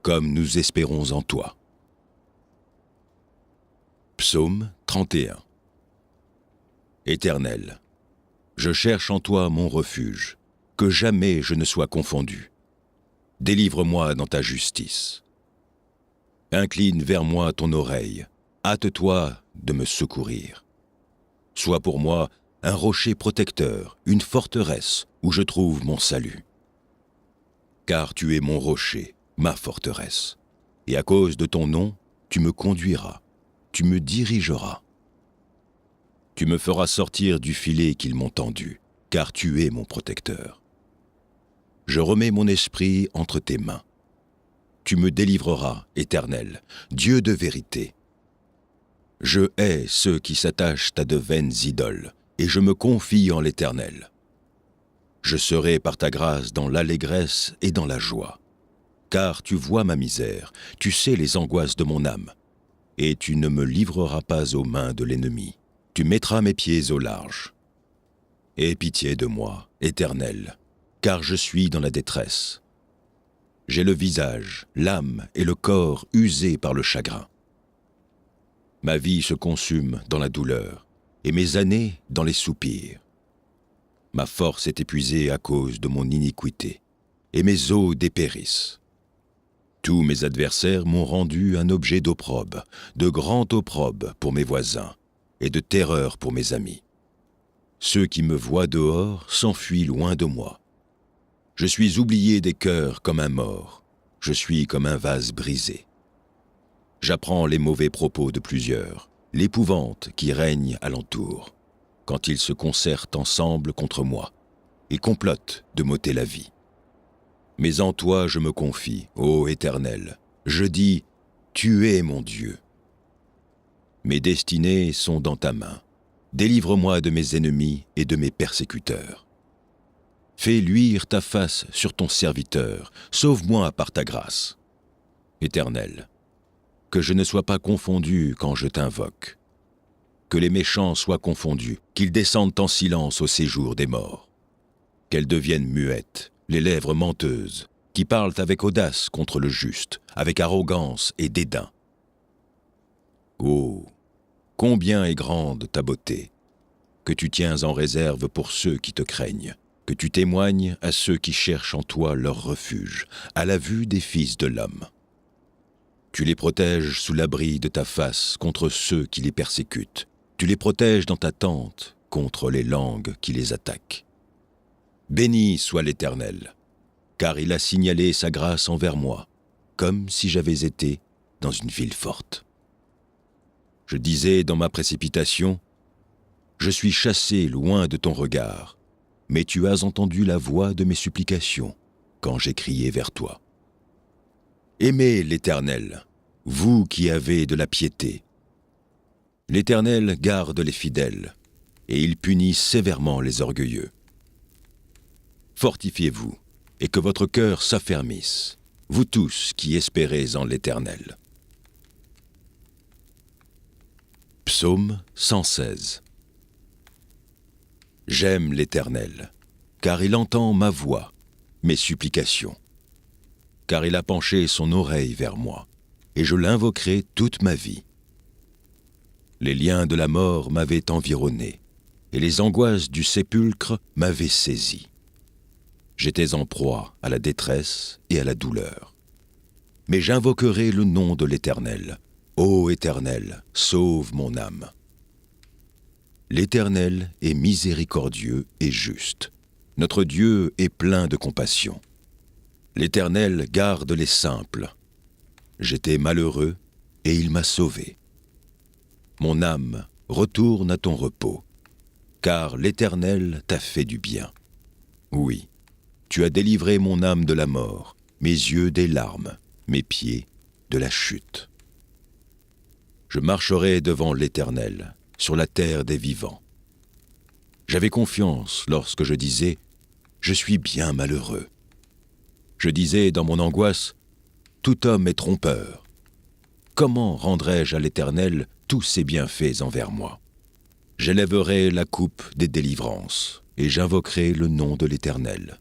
comme nous espérons en toi. Psaume 31. Éternel, je cherche en toi mon refuge, que jamais je ne sois confondu. Délivre-moi dans ta justice. Incline vers moi ton oreille, hâte-toi de me secourir. Sois pour moi un rocher protecteur, une forteresse où je trouve mon salut. Car tu es mon rocher, ma forteresse, et à cause de ton nom, tu me conduiras, tu me dirigeras. Tu me feras sortir du filet qu'ils m'ont tendu, car tu es mon protecteur. Je remets mon esprit entre tes mains. Tu me délivreras, Éternel, Dieu de vérité. Je hais ceux qui s'attachent à de vaines idoles, et je me confie en l'Éternel. Je serai par ta grâce dans l'allégresse et dans la joie. Car tu vois ma misère, tu sais les angoisses de mon âme, et tu ne me livreras pas aux mains de l'ennemi. Tu mettras mes pieds au large. Aie pitié de moi, Éternel, car je suis dans la détresse. J'ai le visage, l'âme et le corps usés par le chagrin. Ma vie se consume dans la douleur, et mes années dans les soupirs. Ma force est épuisée à cause de mon iniquité, et mes os dépérissent. Tous mes adversaires m'ont rendu un objet d'opprobre, de grand opprobre pour mes voisins, et de terreur pour mes amis. Ceux qui me voient dehors s'enfuient loin de moi. Je suis oublié des cœurs comme un mort, je suis comme un vase brisé. J'apprends les mauvais propos de plusieurs, l'épouvante qui règne alentour, quand ils se concertent ensemble contre moi et complotent de m'ôter la vie. Mais en toi je me confie, ô Éternel, je dis, tu es mon Dieu. Mes destinées sont dans ta main, délivre-moi de mes ennemis et de mes persécuteurs. Fais luire ta face sur ton serviteur, sauve-moi par ta grâce. Éternel, que je ne sois pas confondu quand je t'invoque. Que les méchants soient confondus, qu'ils descendent en silence au séjour des morts. Qu'elles deviennent muettes, les lèvres menteuses, qui parlent avec audace contre le juste, avec arrogance et dédain. Oh, combien est grande ta beauté, que tu tiens en réserve pour ceux qui te craignent, que tu témoignes à ceux qui cherchent en toi leur refuge, à la vue des fils de l'homme. Tu les protèges sous l'abri de ta face contre ceux qui les persécutent. Tu les protèges dans ta tente contre les langues qui les attaquent. Béni soit l'Éternel, car il a signalé sa grâce envers moi, comme si j'avais été dans une ville forte. Je disais dans ma précipitation, je suis chassé loin de ton regard, mais tu as entendu la voix de mes supplications quand j'ai crié vers toi. Aimez l'Éternel, vous qui avez de la piété. L'Éternel garde les fidèles, et il punit sévèrement les orgueilleux. Fortifiez-vous, et que votre cœur s'affermisse, vous tous qui espérez en l'Éternel. Psaume 116. J'aime l'Éternel, car il entend ma voix, mes supplications. Car il a penché son oreille vers moi, et je l'invoquerai toute ma vie. Les liens de la mort m'avaient environné, et les angoisses du sépulcre m'avaient saisi. J'étais en proie à la détresse et à la douleur. Mais j'invoquerai le nom de l'Éternel. Ô Éternel, sauve mon âme. L'Éternel est miséricordieux et juste. Notre Dieu est plein de compassion. L'Éternel garde les simples. J'étais malheureux, et il m'a sauvé. Mon âme, retourne à ton repos, car l'Éternel t'a fait du bien. Oui, tu as délivré mon âme de la mort, mes yeux des larmes, mes pieds de la chute. Je marcherai devant l'Éternel, sur la terre des vivants. J'avais confiance lorsque je disais « Je suis bien malheureux ». Je disais dans mon angoisse « Tout homme est trompeur. Comment rendrai-je à l'Éternel tous ses bienfaits envers moi ?» J'élèverai la coupe des délivrances et j'invoquerai le nom de l'Éternel.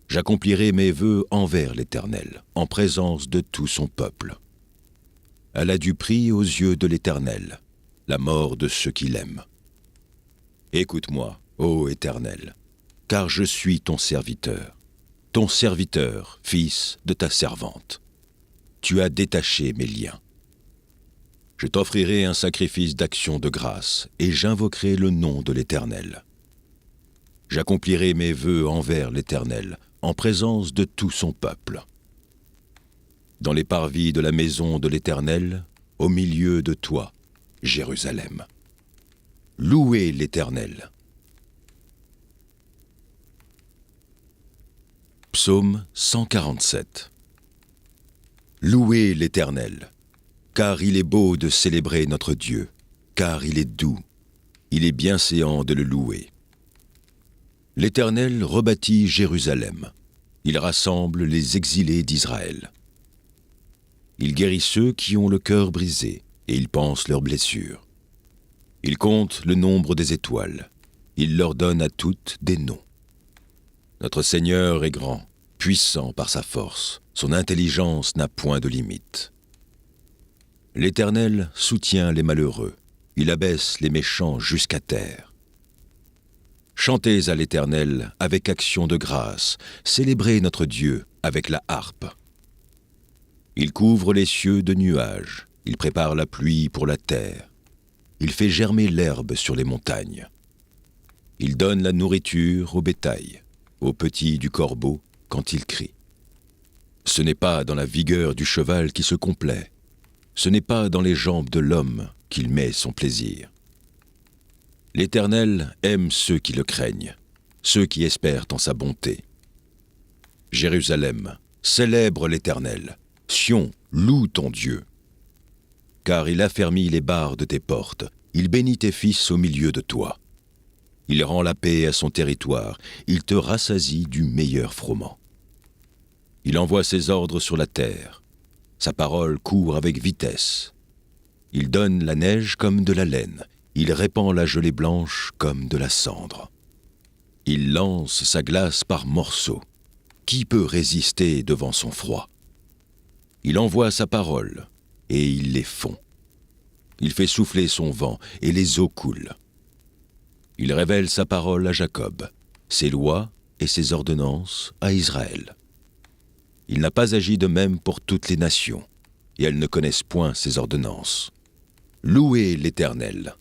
J'accomplirai mes vœux envers l'Éternel, en présence de tout son peuple. Elle a du prix aux yeux de l'Éternel, la mort de ceux qui l'aiment. Écoute-moi, ô Éternel, car je suis ton serviteur, fils de ta servante. Tu as détaché mes liens. Je t'offrirai un sacrifice d'action de grâce et j'invoquerai le nom de l'Éternel. J'accomplirai mes vœux envers l'Éternel, en présence de tout son peuple. Dans les parvis de la maison de l'Éternel, au milieu de toi, Jérusalem. Louez l'Éternel. Psaume 147. Louez l'Éternel, car il est beau de célébrer notre Dieu, car il est doux, il est bienséant de le louer. L'Éternel rebâtit Jérusalem, il rassemble les exilés d'Israël. Il guérit ceux qui ont le cœur brisé, et il panse leurs blessures. Il compte le nombre des étoiles, il leur donne à toutes des noms. Notre Seigneur est grand, puissant par sa force, son intelligence n'a point de limite. L'Éternel soutient les malheureux, il abaisse les méchants jusqu'à terre. Chantez à l'Éternel avec action de grâce, célébrez notre Dieu avec la harpe. Il couvre les cieux de nuages, il prépare la pluie pour la terre. Il fait germer l'herbe sur les montagnes. Il donne la nourriture au bétail, aux petits du corbeau quand il crie. Ce n'est pas dans la vigueur du cheval qui se complaît, ce n'est pas dans les jambes de l'homme qu'il met son plaisir. L'Éternel aime ceux qui le craignent, ceux qui espèrent en sa bonté. Jérusalem, célèbre l'Éternel. Sion, loue ton Dieu. Car il affermit les barres de tes portes, il bénit tes fils au milieu de toi. Il rend la paix à son territoire, il te rassasie du meilleur froment. Il envoie ses ordres sur la terre, sa parole court avec vitesse. Il donne la neige comme de la laine, il répand la gelée blanche comme de la cendre. Il lance sa glace par morceaux. Qui peut résister devant son froid? Il envoie sa parole, et il les fond. Il fait souffler son vent, et les eaux coulent. Il révèle sa parole à Jacob, ses lois et ses ordonnances à Israël. Il n'a pas agi de même pour toutes les nations, et elles ne connaissent point ses ordonnances. Louez l'Éternel.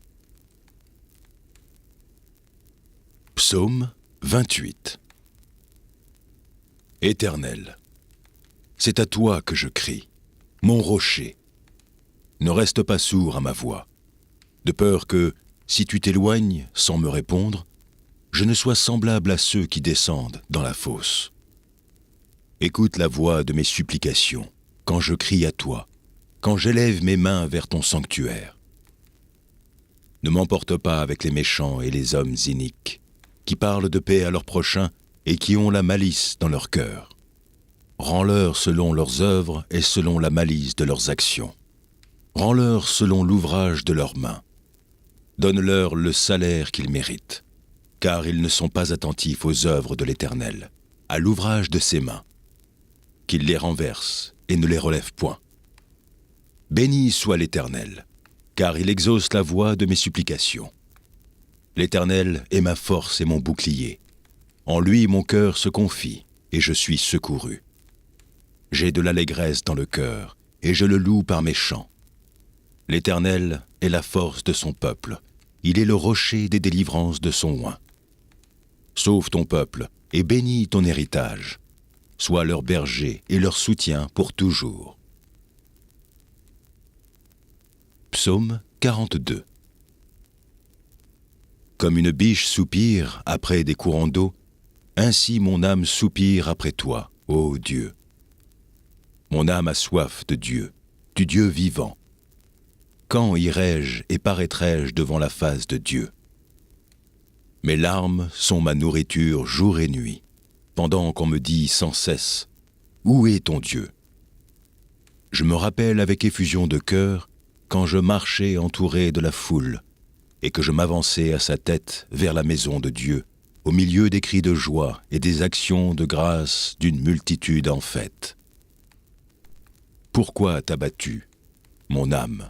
Psaume 28. Éternel, c'est à toi que je crie, mon rocher. Ne reste pas sourd à ma voix, de peur que, si tu t'éloignes sans me répondre, je ne sois semblable à ceux qui descendent dans la fosse. Écoute la voix de mes supplications, quand je crie à toi, quand j'élève mes mains vers ton sanctuaire. Ne m'emporte pas avec les méchants et les hommes iniques, qui parlent de paix à leurs prochains et qui ont la malice dans leur cœur. Rends-leur selon leurs œuvres et selon la malice de leurs actions. Rends-leur selon l'ouvrage de leurs mains. Donne-leur le salaire qu'ils méritent, car ils ne sont pas attentifs aux œuvres de l'Éternel, à l'ouvrage de ses mains. Qu'il les renverse et ne les relève point. Béni soit l'Éternel, car il exauce la voix de mes supplications. L'Éternel est ma force et mon bouclier. En lui mon cœur se confie, et je suis secouru. J'ai de l'allégresse dans le cœur, et je le loue par mes chants. L'Éternel est la force de son peuple, il est le rocher des délivrances de son oint. Sauve ton peuple, et bénis ton héritage. sois leur berger et leur soutien pour toujours. Psaume 42. Comme une biche soupire après des courants d'eau, ainsi mon âme soupire après toi, ô Dieu. Mon âme a soif de Dieu, du Dieu vivant. Quand irai-je et paraîtrai-je devant la face de Dieu? Mes larmes sont ma nourriture jour et nuit, pendant qu'on me dit sans cesse « Où est ton Dieu ?» Je me rappelle avec effusion de cœur quand je marchais entouré de la foule et que je m'avançais à sa tête vers la maison de Dieu, au milieu des cris de joie et des actions de grâce d'une multitude en fête. Pourquoi t'as-tu, mon âme,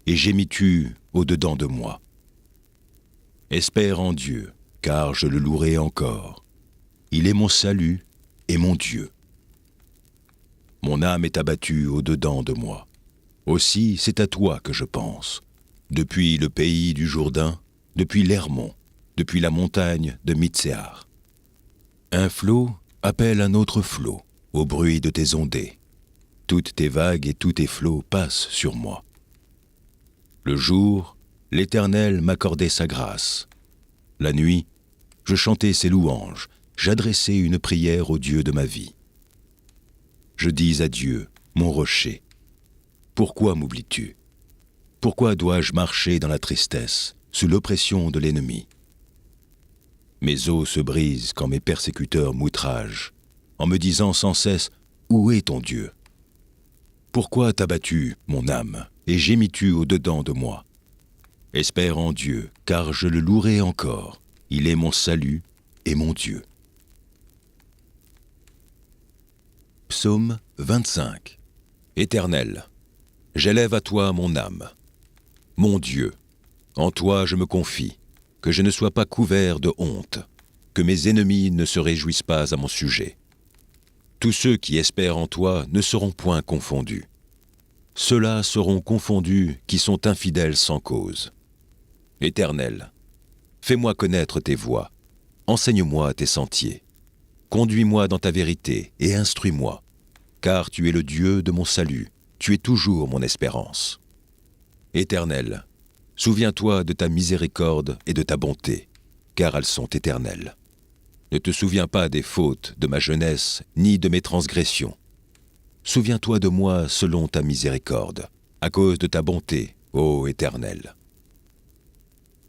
et gémis-tu au-dedans de moi? Espère en Dieu, car je le louerai encore. Il est mon salut et mon Dieu. Mon âme est abattue au-dedans de moi. Aussi, c'est à toi que je pense. Depuis le pays du Jourdain, depuis l'Hermon, depuis la montagne de Mitsehar. Un flot appelle un autre flot au bruit de tes ondées. Toutes tes vagues et tous tes flots passent sur moi. Le jour, l'Éternel m'accordait sa grâce. La nuit, je chantais ses louanges, j'adressais une prière au Dieu de ma vie. Je dis à Dieu, mon rocher, pourquoi m'oublies-tu? Pourquoi dois-je marcher dans la tristesse, sous l'oppression de l'ennemi? Mes os se brisent quand mes persécuteurs m'outragent, en me disant sans cesse, où est ton Dieu? Pourquoi t'as-tu, mon âme, et gémis-tu au-dedans de moi? Espère en Dieu, car je le louerai encore. Il est mon salut et mon Dieu. Psaume 25. Éternel, j'élève à toi mon âme. Mon Dieu, en toi je me confie, que je ne sois pas couvert de honte, que mes ennemis ne se réjouissent pas à mon sujet. Tous ceux qui espèrent en toi ne seront point confondus. Ceux-là seront confondus qui sont infidèles sans cause. Éternel, fais-moi connaître tes voies, enseigne-moi tes sentiers. Conduis-moi dans ta vérité et instruis-moi, car tu es le Dieu de mon salut, tu es toujours mon espérance. Éternel, souviens-toi de ta miséricorde et de ta bonté, car elles sont éternelles. Ne te souviens pas des fautes de ma jeunesse, ni de mes transgressions. Souviens-toi de moi selon ta miséricorde, à cause de ta bonté, ô Éternel.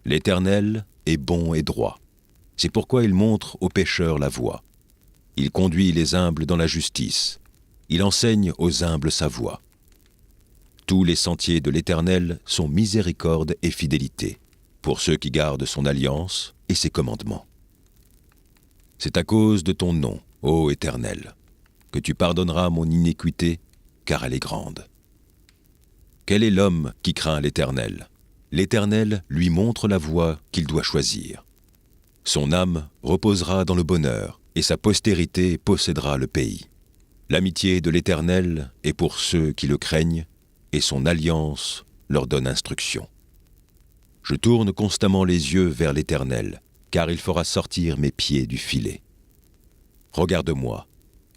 L'Éternel est bon et droit. C'est pourquoi il montre aux pécheurs la voie. Il conduit les humbles dans la justice. Il enseigne aux humbles sa voie. Tous les sentiers de l'Éternel sont miséricorde et fidélité, pour ceux qui gardent son alliance et ses commandements. C'est à cause de ton nom, ô Éternel, que tu pardonneras mon iniquité, car elle est grande. Quel est l'homme qui craint l'Éternel? L'Éternel lui montre la voie qu'il doit choisir. Son âme reposera dans le bonheur, et sa postérité possédera le pays. L'amitié de l'Éternel est pour ceux qui le craignent, et son alliance leur donne instruction. Je tourne constamment les yeux vers l'Éternel, car il fera sortir mes pieds du filet. Regarde-moi,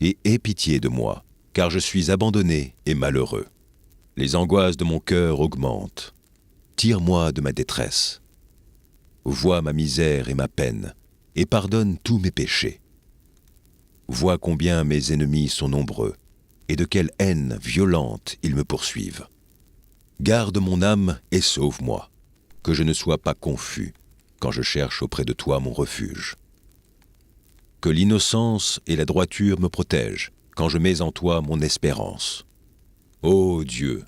et aie pitié de moi, car je suis abandonné et malheureux. Les angoisses de mon cœur augmentent. Tire-moi de ma détresse. Vois ma misère et ma peine, et pardonne tous mes péchés. Vois combien mes ennemis sont nombreux, et de quelle haine violente ils me poursuivent. Garde mon âme et sauve-moi, que je ne sois pas confus quand je cherche auprès de toi mon refuge. Que l'innocence et la droiture me protègent quand je mets en toi mon espérance. Ô Dieu,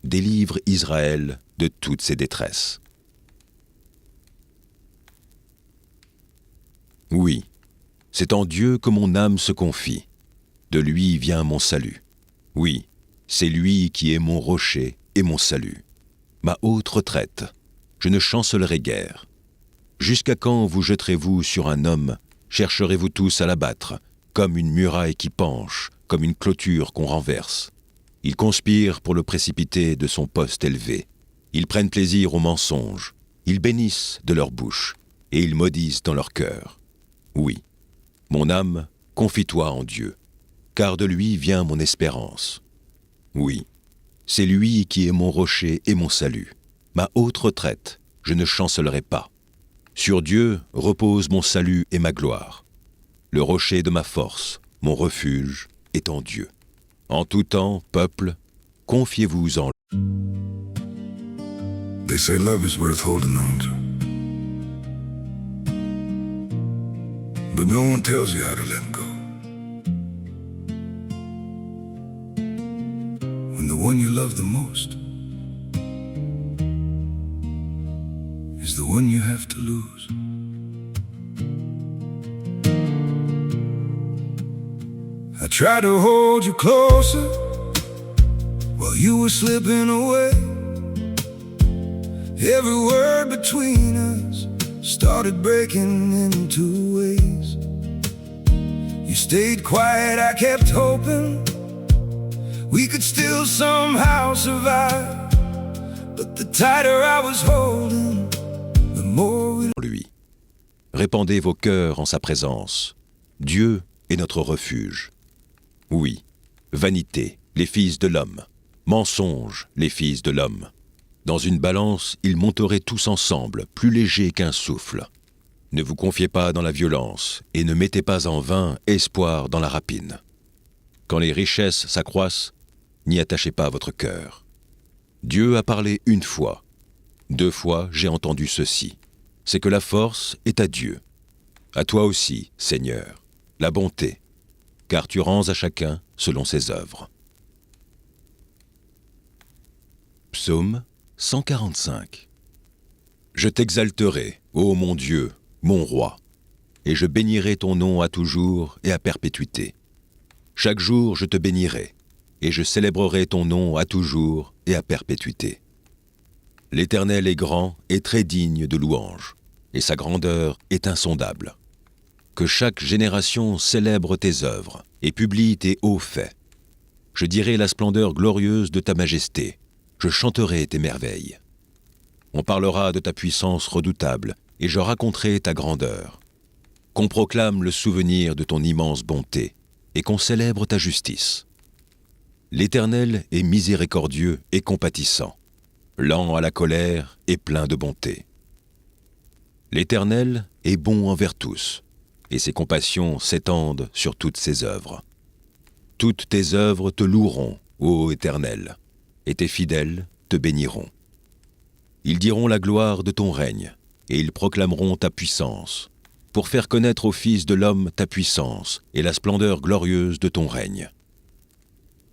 délivre Israël de toutes ses détresses. Oui, c'est en Dieu que mon âme se confie. De lui vient mon salut. Oui, c'est lui qui est mon rocher et mon salut. Ma haute retraite, je ne chancellerai guère. Jusqu'à quand vous jeterez-vous sur un homme, chercherez-vous tous à l'abattre, comme une muraille qui penche, comme une clôture qu'on renverse? Ils conspirent pour le précipiter de son poste élevé. Ils prennent plaisir au mensonge. Ils bénissent de leur bouche, et ils maudissent dans leur cœur. Oui, mon âme, confie-toi en Dieu. car de lui vient mon espérance. Oui, c'est lui qui est mon rocher et mon salut, ma haute retraite, je ne chancellerai pas. Sur Dieu repose mon salut et ma gloire. Le rocher de ma force, mon refuge, est en Dieu. En tout temps, peuple, confiez-vous en lui. They say love is worth holding on to. But no one tells you how to let go. When the one you love the most is the one you have to lose. I tried to hold you closer while you were slipping away. Every word between us started breaking into ways. You stayed quiet, I kept hoping we could still somehow survive. But the tighter I was holding, the more we... Lui. Répandez vos cœurs en sa présence. Dieu est notre refuge. Oui, vanité, les fils de l'homme. Mensonge, les fils de l'homme. Dans une balance, ils monteraient tous ensemble, plus légers qu'un souffle. Ne vous confiez pas dans la violence, et ne mettez pas en vain espoir dans la rapine. Quand les richesses s'accroissent, n'y attachez pas votre cœur. Dieu a parlé une fois. 2 fois, j'ai entendu ceci. C'est que la force est à Dieu. À toi aussi, Seigneur, la bonté, car tu rends à chacun selon ses œuvres. Psaume 145. Je t'exalterai, ô mon Dieu, mon roi, et je bénirai ton nom à toujours et à perpétuité. Chaque jour je te bénirai, et je célébrerai ton nom à toujours et à perpétuité. L'Éternel est grand et très digne de louange, et sa grandeur est insondable. Que chaque génération célèbre tes œuvres et publie tes hauts faits. Je dirai la splendeur glorieuse de ta majesté, je chanterai tes merveilles. On parlera de ta puissance redoutable, et je raconterai ta grandeur. Qu'on proclame le souvenir de ton immense bonté, et qu'on célèbre ta justice. L'Éternel est miséricordieux et compatissant, lent à la colère et plein de bonté. L'Éternel est bon envers tous, et ses compassions s'étendent sur toutes ses œuvres. Toutes tes œuvres te loueront, ô Éternel, et tes fidèles te béniront. Ils diront la gloire de ton règne, et ils proclameront ta puissance, pour faire connaître aux fils de l'homme ta puissance et la splendeur glorieuse de ton règne.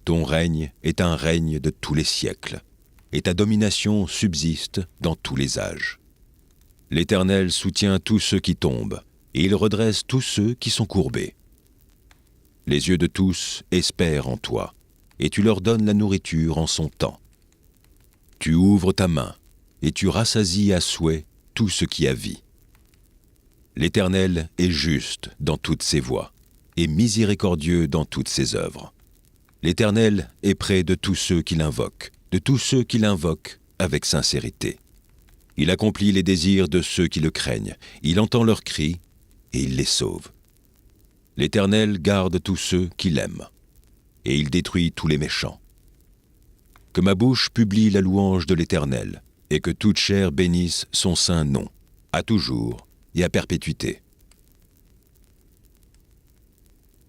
Ton règne est un règne de tous les siècles, et ta domination subsiste dans tous les âges. L'Éternel soutient tous ceux qui tombent, et il redresse tous ceux qui sont courbés. Les yeux de tous espèrent en toi, et tu leur donnes la nourriture en son temps. Tu ouvres ta main, et tu rassasies à souhait tout ce qui a vie. L'Éternel est juste dans toutes ses voies, et miséricordieux dans toutes ses œuvres. L'Éternel est près de tous ceux qui l'invoquent, avec sincérité. Il accomplit les désirs de ceux qui le craignent, il entend leurs cris, et il les sauve. L'Éternel garde tous ceux qui l'aiment, et il détruit tous les méchants. Que ma bouche publie la louange de l'Éternel, et que toute chair bénisse son saint nom, à toujours et à perpétuité.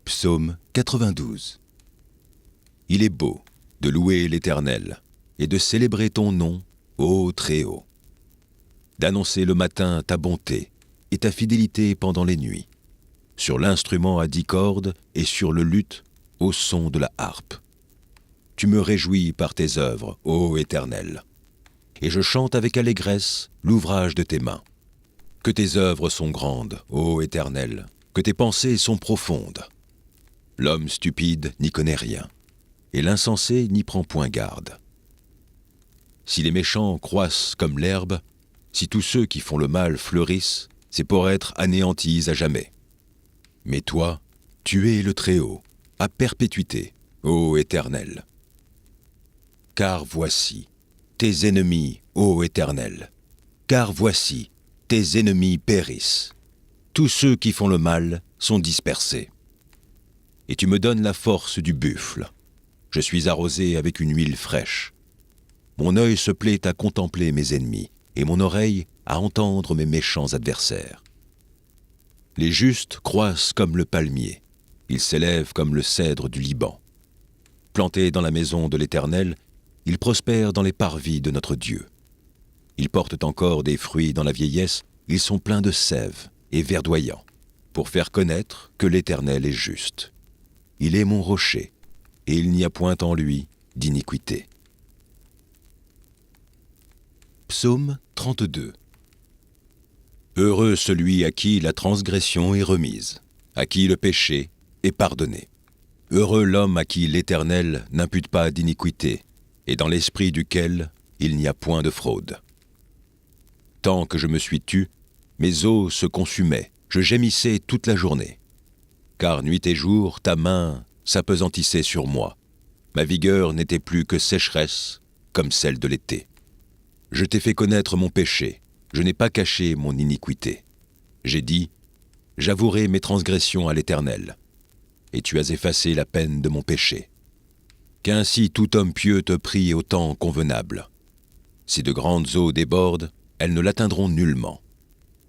Psaume 92. Il est beau de louer l'Éternel, et de célébrer ton nom, ô Très-Haut. D'annoncer le matin ta bonté et ta fidélité pendant les nuits, sur l'instrument à 10 cordes et sur le luth au son de la harpe. Tu me réjouis par tes œuvres, ô Éternel, et je chante avec allégresse l'ouvrage de tes mains. Que tes œuvres sont grandes, ô Éternel, que tes pensées sont profondes. L'homme stupide n'y connaît rien, et l'insensé n'y prend point garde. Si les méchants croissent comme l'herbe, si tous ceux qui font le mal fleurissent, c'est pour être anéantis à jamais. Mais toi, tu es le Très-Haut, à perpétuité, ô Éternel. Car voici tes ennemis, ô Éternel, car voici tes ennemis périssent. Tous ceux qui font le mal sont dispersés. et tu me donnes la force du buffle. Je suis arrosé avec une huile fraîche. Mon œil se plaît à contempler mes ennemis, et mon oreille à entendre mes méchants adversaires. Les justes croissent comme le palmier, ils s'élèvent comme le cèdre du Liban. Plantés dans la maison de l'Éternel, ils prospèrent dans les parvis de notre Dieu. Ils portent encore des fruits dans la vieillesse, ils sont pleins de sève et verdoyants, pour faire connaître que l'Éternel est juste. Il est mon rocher, et il n'y a point en lui d'iniquité. Psaume 32. Heureux celui à qui la transgression est remise, à qui le péché est pardonné. Heureux l'homme à qui l'Éternel n'impute pas d'iniquité, et dans l'esprit duquel il n'y a point de fraude. Tant que je me suis tu, mes os se consumaient, je gémissais toute la journée. Car nuit et jour, ta main s'apesantissait sur moi. Ma vigueur n'était plus que sécheresse, comme celle de l'été. Je t'ai fait connaître mon péché, je n'ai pas caché mon iniquité. J'ai dit, j'avouerai mes transgressions à l'Éternel, et tu as effacé la peine de mon péché. Qu'ainsi tout homme pieux te prie au temps convenable. Si de grandes eaux débordent, elles ne l'atteindront nullement.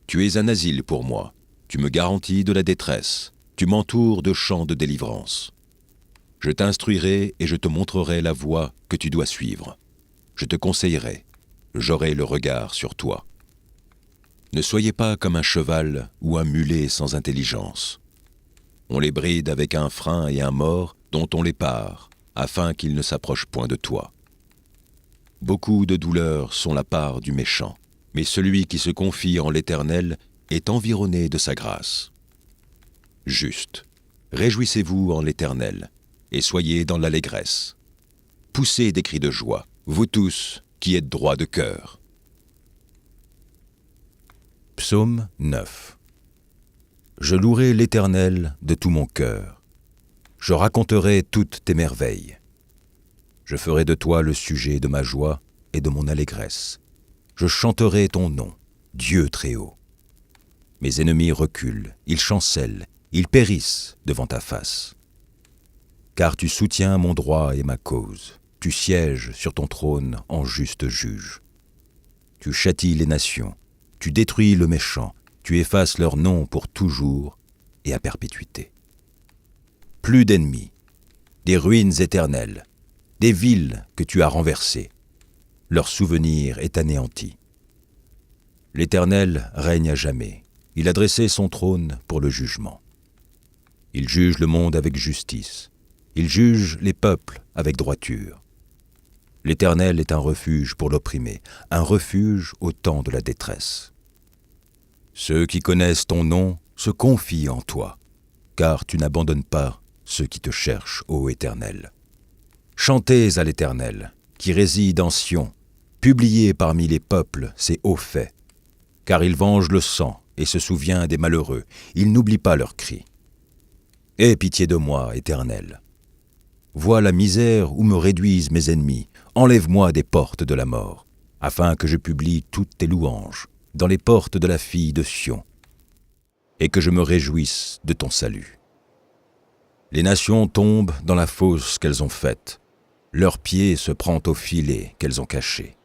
Tu es un asile pour moi, tu me garantis de la détresse, tu m'entoures de chants de délivrance. Je t'instruirai et je te montrerai la voie que tu dois suivre. Je te conseillerai, j'aurai le regard sur toi. Ne soyez pas comme un cheval ou un mulet sans intelligence. On les bride avec un frein et un mors dont on les pare, afin qu'ils ne s'approchent point de toi. Beaucoup de douleurs sont la part du méchant, mais celui qui se confie en l'Éternel est environné de sa grâce. Juste, réjouissez-vous en l'Éternel, et soyez dans l'allégresse. Poussez des cris de joie, vous tous qui êtes droits de cœur. Psaume 9. Je louerai l'Éternel de tout mon cœur. Je raconterai toutes tes merveilles. Je ferai de toi le sujet de ma joie et de mon allégresse. Je chanterai ton nom, Dieu très haut. Mes ennemis reculent, ils chancellent, ils périssent devant ta face. Car tu soutiens mon droit et ma cause, tu sièges sur ton trône en juste juge. Tu châties les nations, tu détruis le méchant, tu effaces leur nom pour toujours et à perpétuité. Plus d'ennemis, des ruines éternelles, des villes que tu as renversées, leur souvenir est anéanti. L'Éternel règne à jamais, il a dressé son trône pour le jugement. Il juge le monde avec justice, il juge les peuples avec droiture. L'Éternel est un refuge pour l'opprimé, un refuge au temps de la détresse. Ceux qui connaissent ton nom se confient en toi, car tu n'abandonnes pas ceux qui te cherchent, ô Éternel. Chantez à l'Éternel, qui réside en Sion, publiez parmi les peuples ses hauts faits, car il venge le sang et se souvient des malheureux, il n'oublie pas leurs cris. Aie pitié de moi, Éternel. Vois la misère où me réduisent mes ennemis, enlève-moi des portes de la mort, afin que je publie toutes tes louanges dans les portes de la fille de Sion, et que je me réjouisse de ton salut. Les nations tombent dans la fosse qu'elles ont faite, leur pied se prend au filet qu'elles ont caché.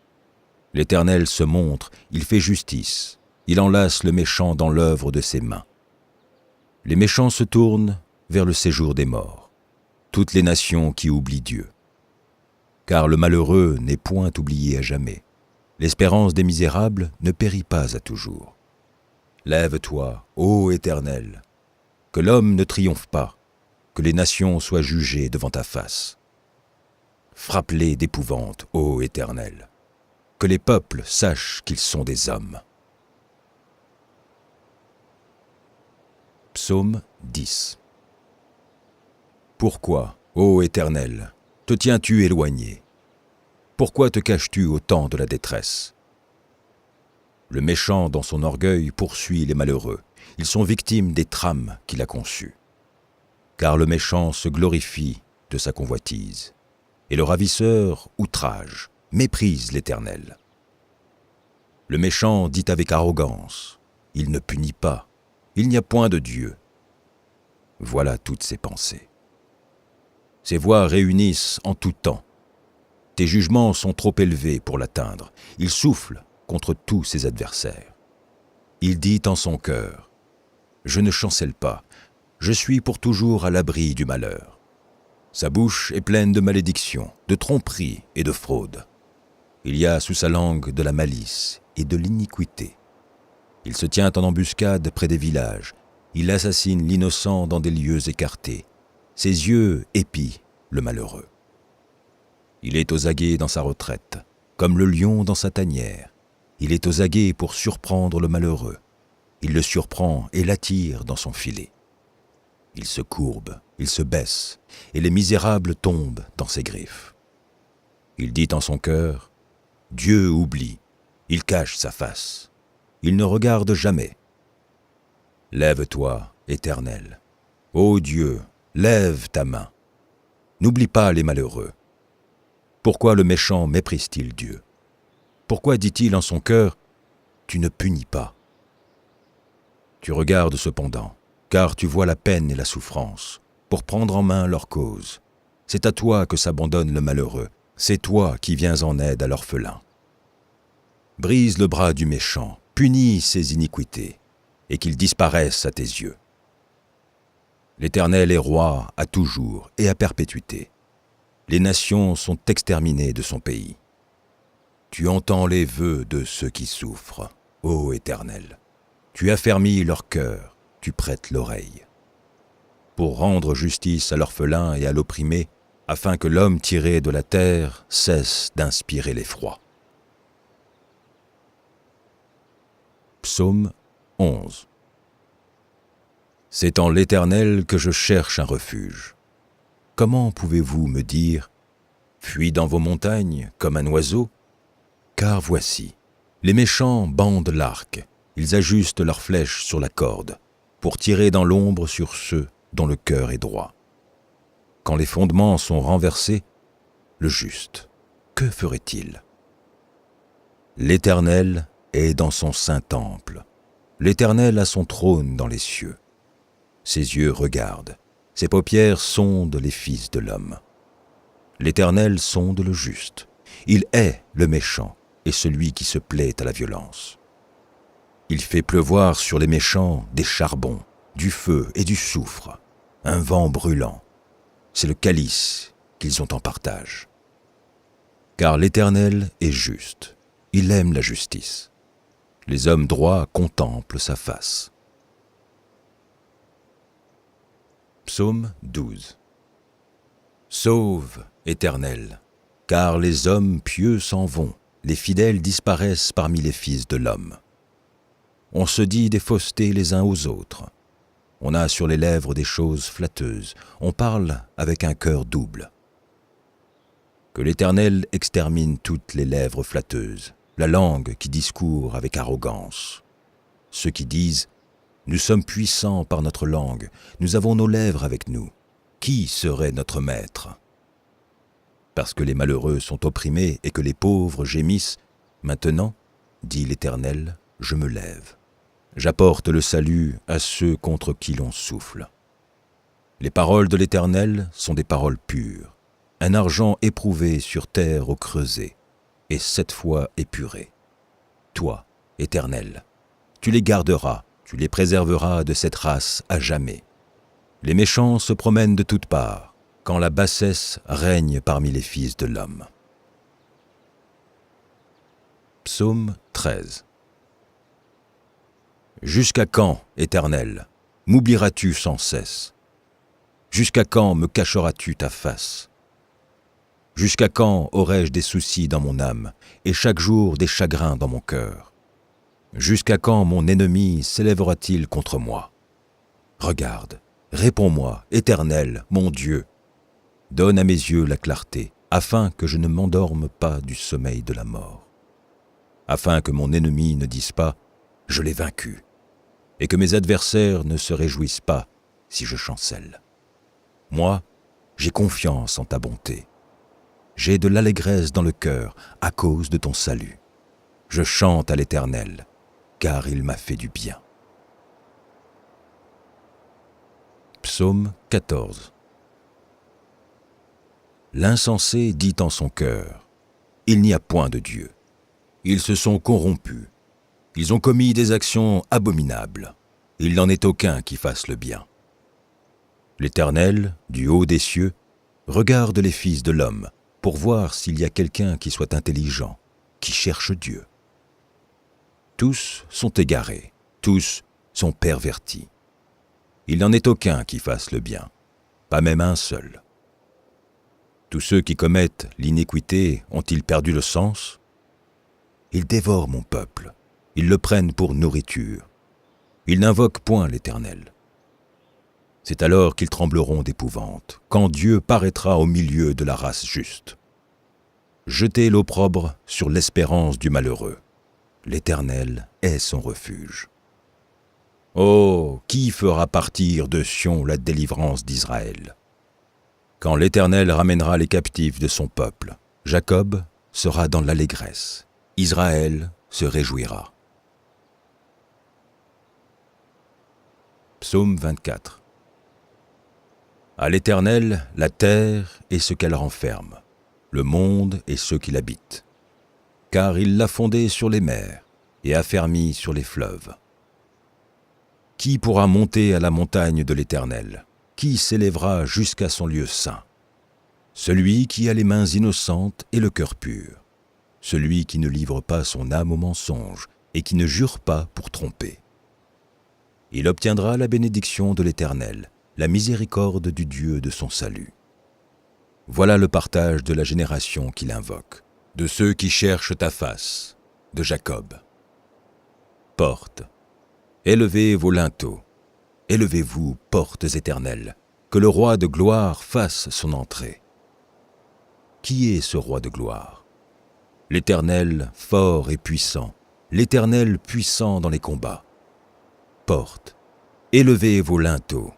L'Éternel se montre, il fait justice, il enlace le méchant dans l'œuvre de ses mains. Les méchants se tournent vers le séjour des morts, toutes les nations qui oublient Dieu. Car le malheureux n'est point oublié à jamais, l'espérance des misérables ne périt pas à toujours. Lève-toi, ô Éternel, que l'homme ne triomphe pas, que les nations soient jugées devant ta face. Frappe-les d'épouvante, ô Éternel, que les peuples sachent qu'ils sont des hommes. Psaume 10. Pourquoi, ô Éternel, te tiens-tu éloigné? Pourquoi te caches-tu au temps de la détresse? Le méchant, dans son orgueil, poursuit les malheureux. Ils sont victimes des trames qu'il a conçues. Car le méchant se glorifie de sa convoitise, et le ravisseur outrage, méprise l'Éternel. Le méchant dit avec arrogance, il ne punit pas, il n'y a point de Dieu. Voilà toutes ses pensées. Ses voies réunissent en tout temps. Tes jugements sont trop élevés pour l'atteindre. Il souffle contre tous ses adversaires. Il dit en son cœur, « Je ne chancelle pas, je suis pour toujours à l'abri du malheur. » Sa bouche est pleine de malédictions, de tromperies et de fraudes. Il y a sous sa langue de la malice et de l'iniquité. Il se tient en embuscade près des villages. Il assassine l'innocent dans des lieux écartés. Ses yeux épient le malheureux. Il est aux aguets dans sa retraite, comme le lion dans sa tanière. Il est aux aguets pour surprendre le malheureux. Il le surprend et l'attire dans son filet. Il se courbe, il se baisse, et les misérables tombent dans ses griffes. Il dit en son cœur, « Dieu oublie, il cache sa face, il ne regarde jamais. » Lève-toi, Éternel. Ô Dieu, lève ta main. N'oublie pas les malheureux. Pourquoi le méchant méprise-t-il Dieu? Pourquoi dit-il en son cœur, « Tu ne punis pas » ? Tu regardes cependant, car tu vois la peine et la souffrance, pour prendre en main leur cause. C'est à toi que s'abandonne le malheureux, c'est toi qui viens en aide à l'orphelin. Brise le bras du méchant, punis ses iniquités, et qu'il disparaisse à tes yeux. L'Éternel est roi à toujours et à perpétuité. Les nations sont exterminées de son pays. Tu entends les vœux de ceux qui souffrent, ô Éternel. Tu affermis leur cœur, tu prêtes l'oreille. Pour rendre justice à l'orphelin et à l'opprimé, afin que l'homme tiré de la terre cesse d'inspirer l'effroi. Psaume 11. C'est en l'Éternel que je cherche un refuge. Comment pouvez-vous me dire « Fuis dans vos montagnes comme un oiseau » ? Car voici, les méchants bandent l'arc, ils ajustent leurs flèches sur la corde, pour tirer dans l'ombre sur ceux dont le cœur est droit. Quand les fondements sont renversés, le juste, que ferait-il? L'Éternel est dans son saint temple. L'Éternel a son trône dans les cieux. Ses yeux regardent, ses paupières sondent les fils de l'homme. L'Éternel sonde le juste. Il hait le méchant et celui qui se plaît à la violence. Il fait pleuvoir sur les méchants des charbons, du feu et du soufre, un vent brûlant. C'est le calice qu'ils ont en partage. Car l'Éternel est juste, il aime la justice. Les hommes droits contemplent sa face. Psaume 12. Sauve, Éternel, car les hommes pieux s'en vont, les fidèles disparaissent parmi les fils de l'homme. On se dit des faussetés les uns aux autres. On a sur les lèvres des choses flatteuses, on parle avec un cœur double. Que l'Éternel extermine toutes les lèvres flatteuses, la langue qui discourt avec arrogance. Ceux qui disent « Nous sommes puissants par notre langue, nous avons nos lèvres avec nous. Qui serait notre maître ?» Parce que les malheureux sont opprimés et que les pauvres gémissent, maintenant, dit l'Éternel, je me lève. J'apporte le salut à ceux contre qui l'on souffle. Les paroles de l'Éternel sont des paroles pures, un argent éprouvé sur terre au creuset, et 7 fois épuré. Toi, Éternel, tu les garderas, tu les préserveras de cette race à jamais. Les méchants se promènent de toutes parts, quand la bassesse règne parmi les fils de l'homme. Psaume 13. Jusqu'à quand, Éternel, m'oublieras-tu sans cesse? Jusqu'à quand me cacheras-tu ta face? Jusqu'à quand aurai-je des soucis dans mon âme, et chaque jour des chagrins dans mon cœur? Jusqu'à quand mon ennemi s'élèvera-t-il contre moi? Regarde, réponds-moi, Éternel, mon Dieu. Donne à mes yeux la clarté, afin que je ne m'endorme pas du sommeil de la mort. Afin que mon ennemi ne dise pas « Je l'ai vaincu », et que mes adversaires ne se réjouissent pas si je chancelle. Moi, j'ai confiance en ta bonté. J'ai de l'allégresse dans le cœur à cause de ton salut. Je chante à l'Éternel, car il m'a fait du bien. Psaume 14. L'insensé dit en son cœur, « Il n'y a point de Dieu. » Ils se sont corrompus. Ils ont commis des actions abominables. Il n'en est aucun qui fasse le bien. L'Éternel, du haut des cieux, regarde les fils de l'homme pour voir s'il y a quelqu'un qui soit intelligent, qui cherche Dieu. Tous sont égarés, tous sont pervertis. Il n'en est aucun qui fasse le bien, pas même un seul. Tous ceux qui commettent l'iniquité ont-ils perdu le sens? Ils dévorent mon peuple, ils le prennent pour nourriture. Ils n'invoquent point l'Éternel. C'est alors qu'ils trembleront d'épouvante, quand Dieu paraîtra au milieu de la race juste. Jetez l'opprobre sur l'espérance du malheureux. L'Éternel est son refuge. Oh, qui fera partir de Sion la délivrance d'Israël? Quand l'Éternel ramènera les captifs de son peuple, Jacob sera dans l'allégresse, Israël se réjouira. Psaume 24. À l'Éternel, la terre et ce qu'elle renferme, le monde et ceux qui l'habitent. Car il l'a fondée sur les mers et affermi sur les fleuves. Qui pourra monter à la montagne de l'Éternel? Qui s'élèvera jusqu'à son lieu saint? Celui qui a les mains innocentes et le cœur pur, celui qui ne livre pas son âme au mensonge et qui ne jure pas pour tromper. Il obtiendra la bénédiction de l'Éternel, la miséricorde du Dieu de son salut. Voilà le partage de la génération qu'il invoque, de ceux qui cherchent ta face, de Jacob. Portes, élevez vos linteaux, élevez-vous, portes éternelles, que le roi de gloire fasse son entrée. Qui est ce roi de gloire? L'Éternel fort et puissant, l'Éternel puissant dans les combats. Portes, élevez vos linteaux,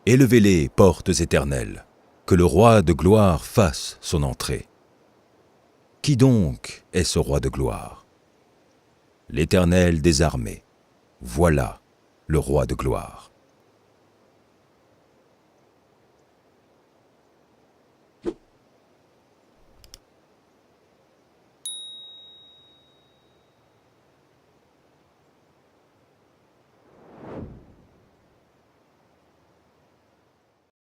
élevez-les, portes éternelles, que le roi de gloire fasse son entrée. Qui donc est ce roi de gloire? L'Éternel des armées, voilà le roi de gloire.